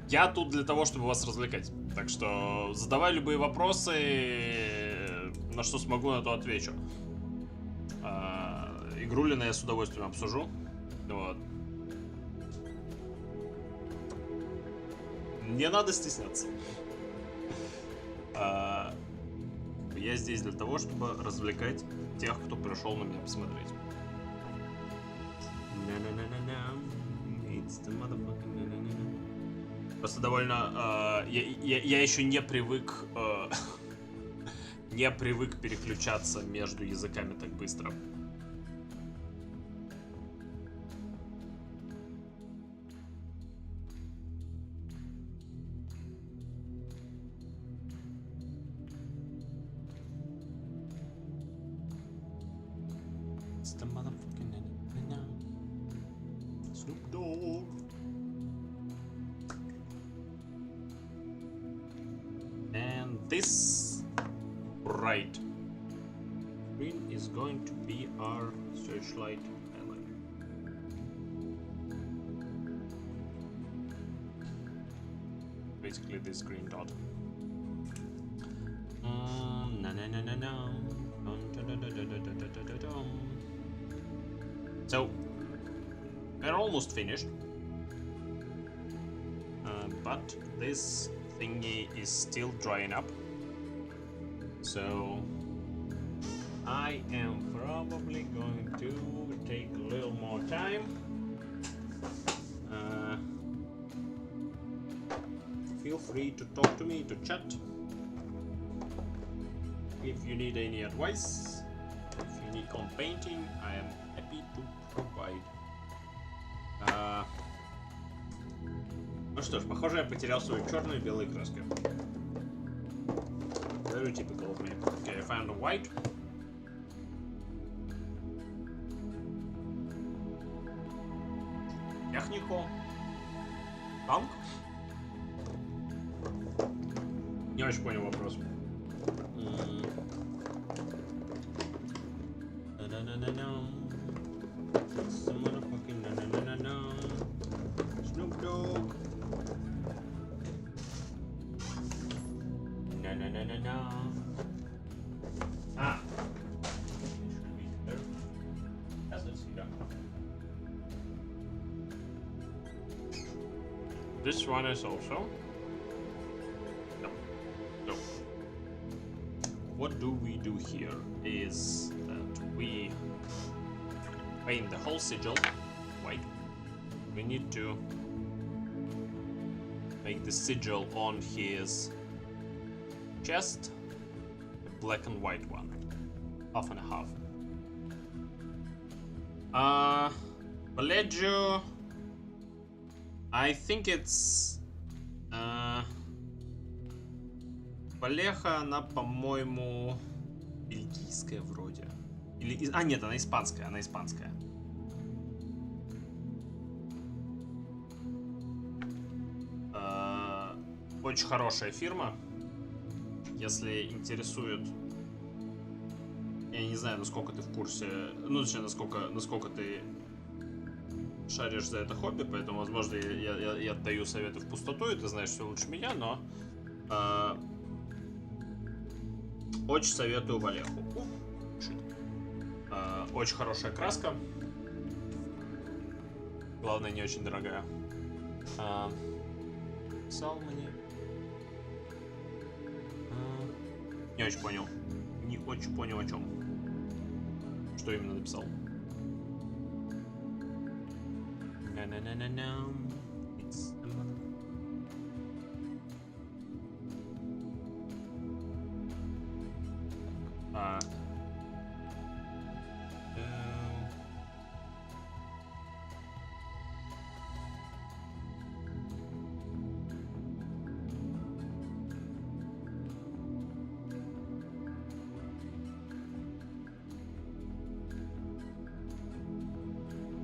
я тут для того, чтобы вас развлекать. Так что задавай любые вопросы, на что смогу, на то отвечу. Игрулина я с удовольствием обсужу. Вот. Не надо стесняться. Я здесь для того, чтобы развлекать тех, кто пришел на меня посмотреть. Просто довольно... я еще не привык... не привык переключаться между языками так быстро. Snoop Dogg. And this, right, green is going to be our searchlight highlight. Basically this green dot. So we're almost finished, but this thingy is still drying up, so I am probably going to take a little more time. Feel free to talk to me, to chat. If you need any advice, if you need on painting, I am happy to provide. Ну что ж, похоже, я потерял свою черную и белую краски. Very typical of me. Okay, I found a white. Технику. Танк. Не очень понял вопрос. Snoop Dogg. Ah. That's it, yeah. This one is also. No. What do we do here is that we paint the whole sigil white. We need to make the sigil on his chest a black and white one, half and a half. Vallejo, I think it's Валеха, она, по-моему, бельгийская вроде. Или... А, нет, она испанская, она испанская. Очень хорошая фирма. Если интересует... Я не знаю, насколько ты в курсе... Ну, точнее, насколько ты шаришь за это хобби, поэтому, возможно, я отдаю советы в пустоту, и ты знаешь все лучше меня, но... Очень советую Валеху. Очень хорошая краска. Главное, не очень дорогая. Писал мне. Не очень понял. Не очень понял, о чем. Что именно написал.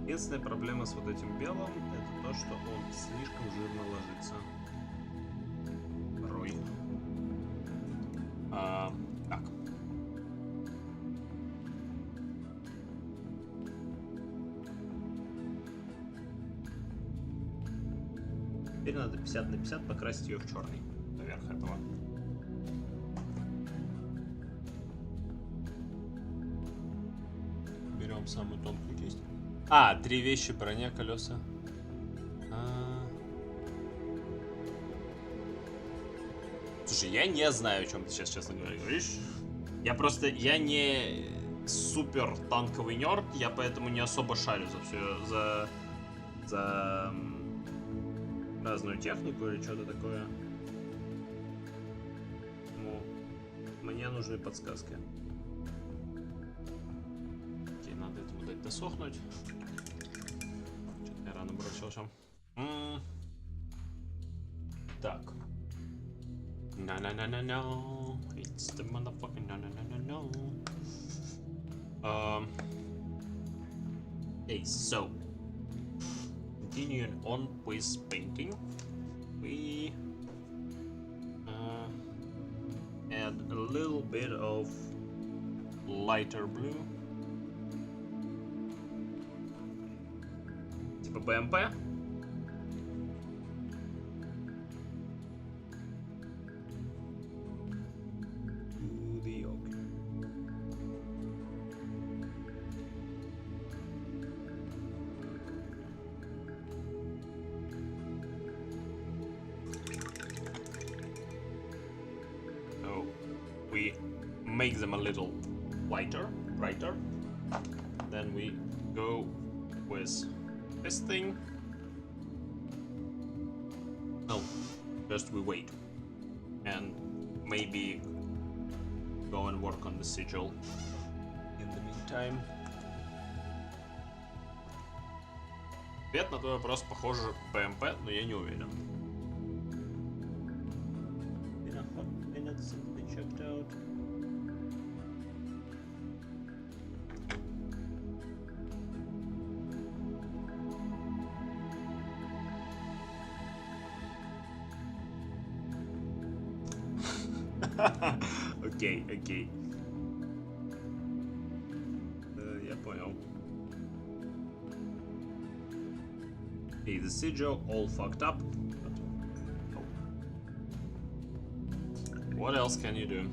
Единственная проблема с вот этим белым — это то, что он слишком жирно ложится. Порой. Так. Теперь надо 50 на 50 покрасить ее в черный поверх этого. Берем самую тонкую кисть. А, 3 вещи: броня, колеса. Слушай, я не знаю, о чем ты сейчас, честно говоря, говоришь. Я не супер танковый нерд, я поэтому не особо шарю за все, за разную технику или что-то такое. Ну, мне нужны подсказки. Окей, надо этому дать досохнуть. Что-то я рано бросился. Так. No. It's the motherfucking no. Okay, so continuing on with painting, we add a little bit of lighter blue. Типа БМП. We make them a little lighter, brighter. Then we go with this thing. No, first we wait. And maybe go and work on the sigil in the meantime. Ответ на твой вопрос, похоже, БМП, но я не уверен. Checked out. Окей, окей. Я понял. Okay, the sigil all fucked up. What else can you do?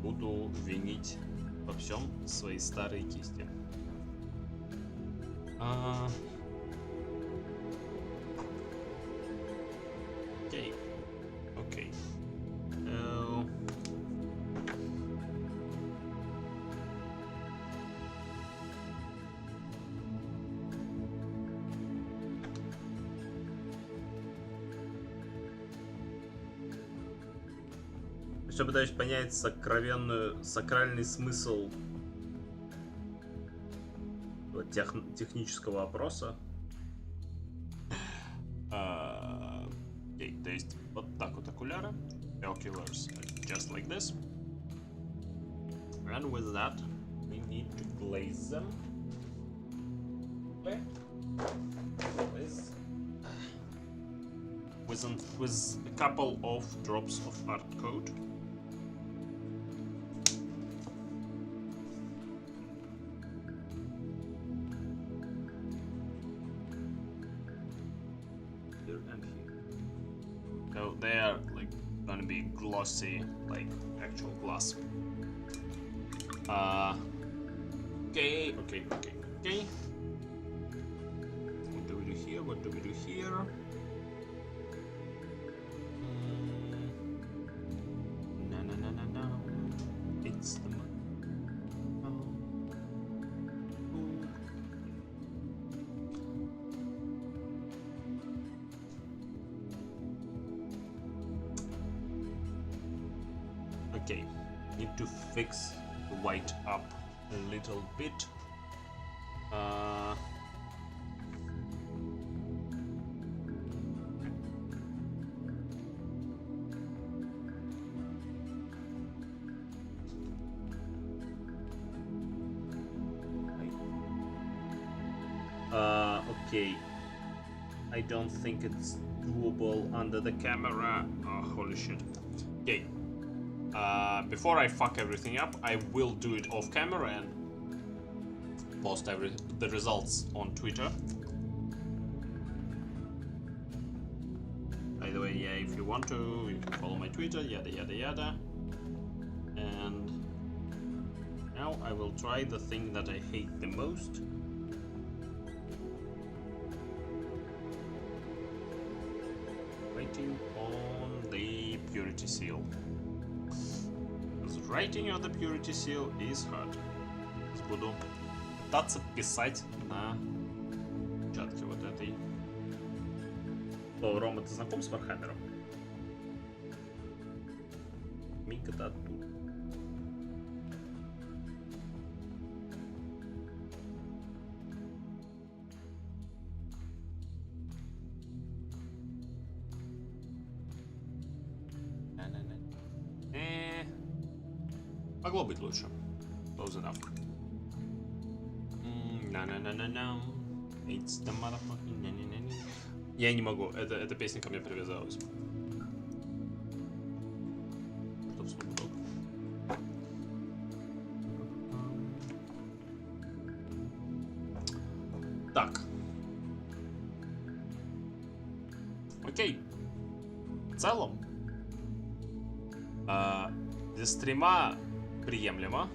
Буду винить во всем свои старые кисти. Окей. Окей. Я пытаюсь понять сакральный смысл технического вопроса. То есть вот так вот окуляры. Oculars, just like this. And with that, we need to glaze them. Okay. With a couple of drops of art code. So they are like gonna be glossy, like actual glass. Okay. What do we do here? What do we do here? No. It's the Okay, need to fix the white up a little bit. Okay, I don't think it's doable under the camera. Oh, holy shit. Okay. Before I fuck everything up, I will do it off camera and post the results on Twitter. By the way, yeah, if you want to, you can follow my Twitter, yada yada yada. And now I will try the thing that I hate the most. Writing on the purity seal. Writing on the purity seal is hard. Буду пытаться писать на печатке вот этой. О, Рома, ты знаком с Warhammer? Мика-то оттуда. Могло быть лучше. Close enough. No. It's the motherfucking no. Я не могу. Эта песня ко мне привязалась. Чтоб Окей. В целом, для стрима приемлемо.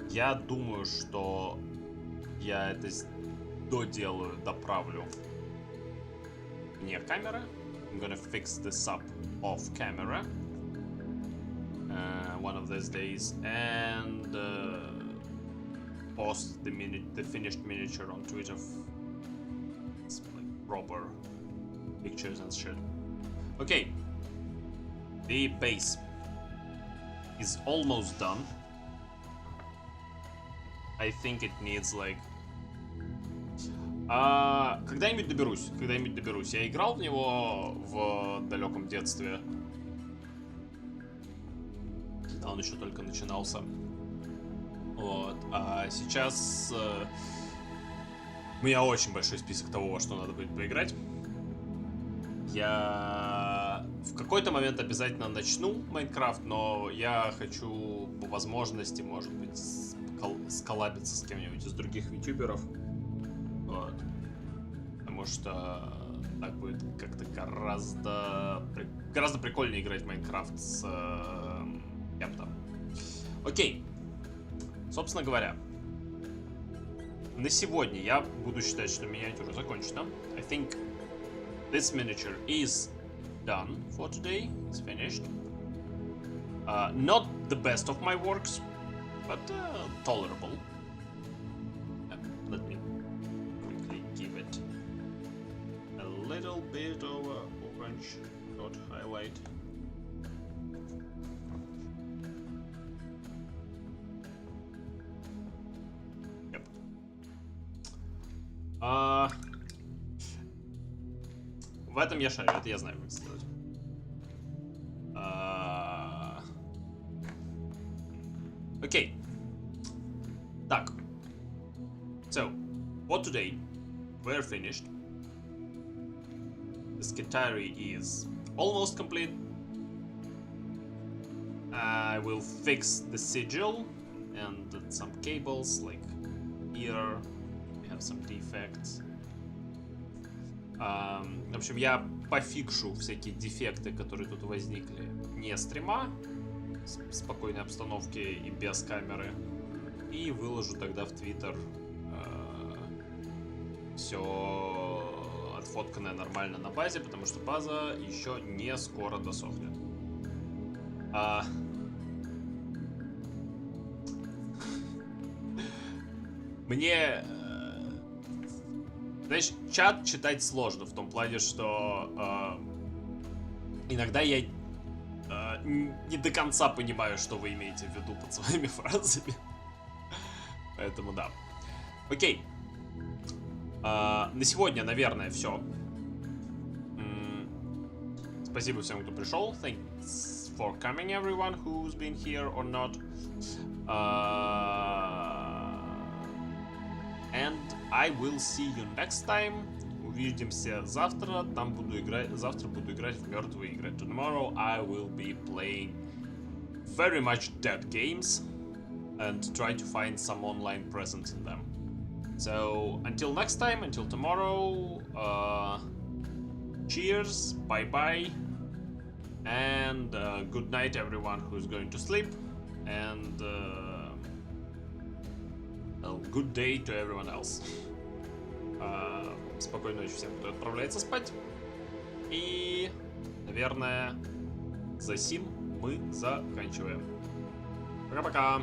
Я думаю, что я это доделаю, доправлю вне камеры. I'm gonna fix this up off camera one of these days and post the finished miniature on Twitter. It's like proper pictures and shit. Okay, the base is almost done. I think it needs like... когда-нибудь доберусь. Я играл в него в далеком детстве. Он еще только начинался. Вот. А сейчас у меня очень большой список того, во что надо будет поиграть. Я в какой-то момент обязательно начну Майнкрафт, но я хочу по возможности, может быть, сколлабиться с кем-нибудь из других втюберов. Вот. Потому что так будет как-то гораздо прикольнее играть в Майнкрафт с кем-то. Окей. Собственно говоря, на сегодня я буду считать, что миниатюра закончена. I think this miniature is done for today. It's finished. Not the best of my works, but tolerable. Let me quickly give it a little bit of orange dot highlight. Yep. В этом я шарю, это я знаю, как сделать. Окей. Так. So, for today, we're finished. The Skitarii is almost complete. I will fix the sigil and some cables, like here. We have some defects. В общем, я пофикшу всякие дефекты, которые тут возникли не стрима, в спокойной обстановке и без камеры. И выложу тогда в Твиттер все отфотканное нормально на базе, потому что база еще не скоро досохнет. Мне... Знаешь, чат читать сложно, в том плане, что иногда я не до конца понимаю, что вы имеете в виду под своими фразами. Поэтому да. Окей. На сегодня, наверное, все. Спасибо всем, кто пришел. Thanks for coming, everyone who's been here or not. And I will see you next time. Увидимся завтра. Завтра буду играть в мертвые игры. Tomorrow I will be playing very much dead games and try to find some online presence in them. So until next time, until tomorrow, cheers, bye bye, and good night everyone who's going to sleep, and good day to everyone else. Спокойной ночи всем, кто отправляется спать. И, наверное, за сим мы заканчиваем. Пока-пока.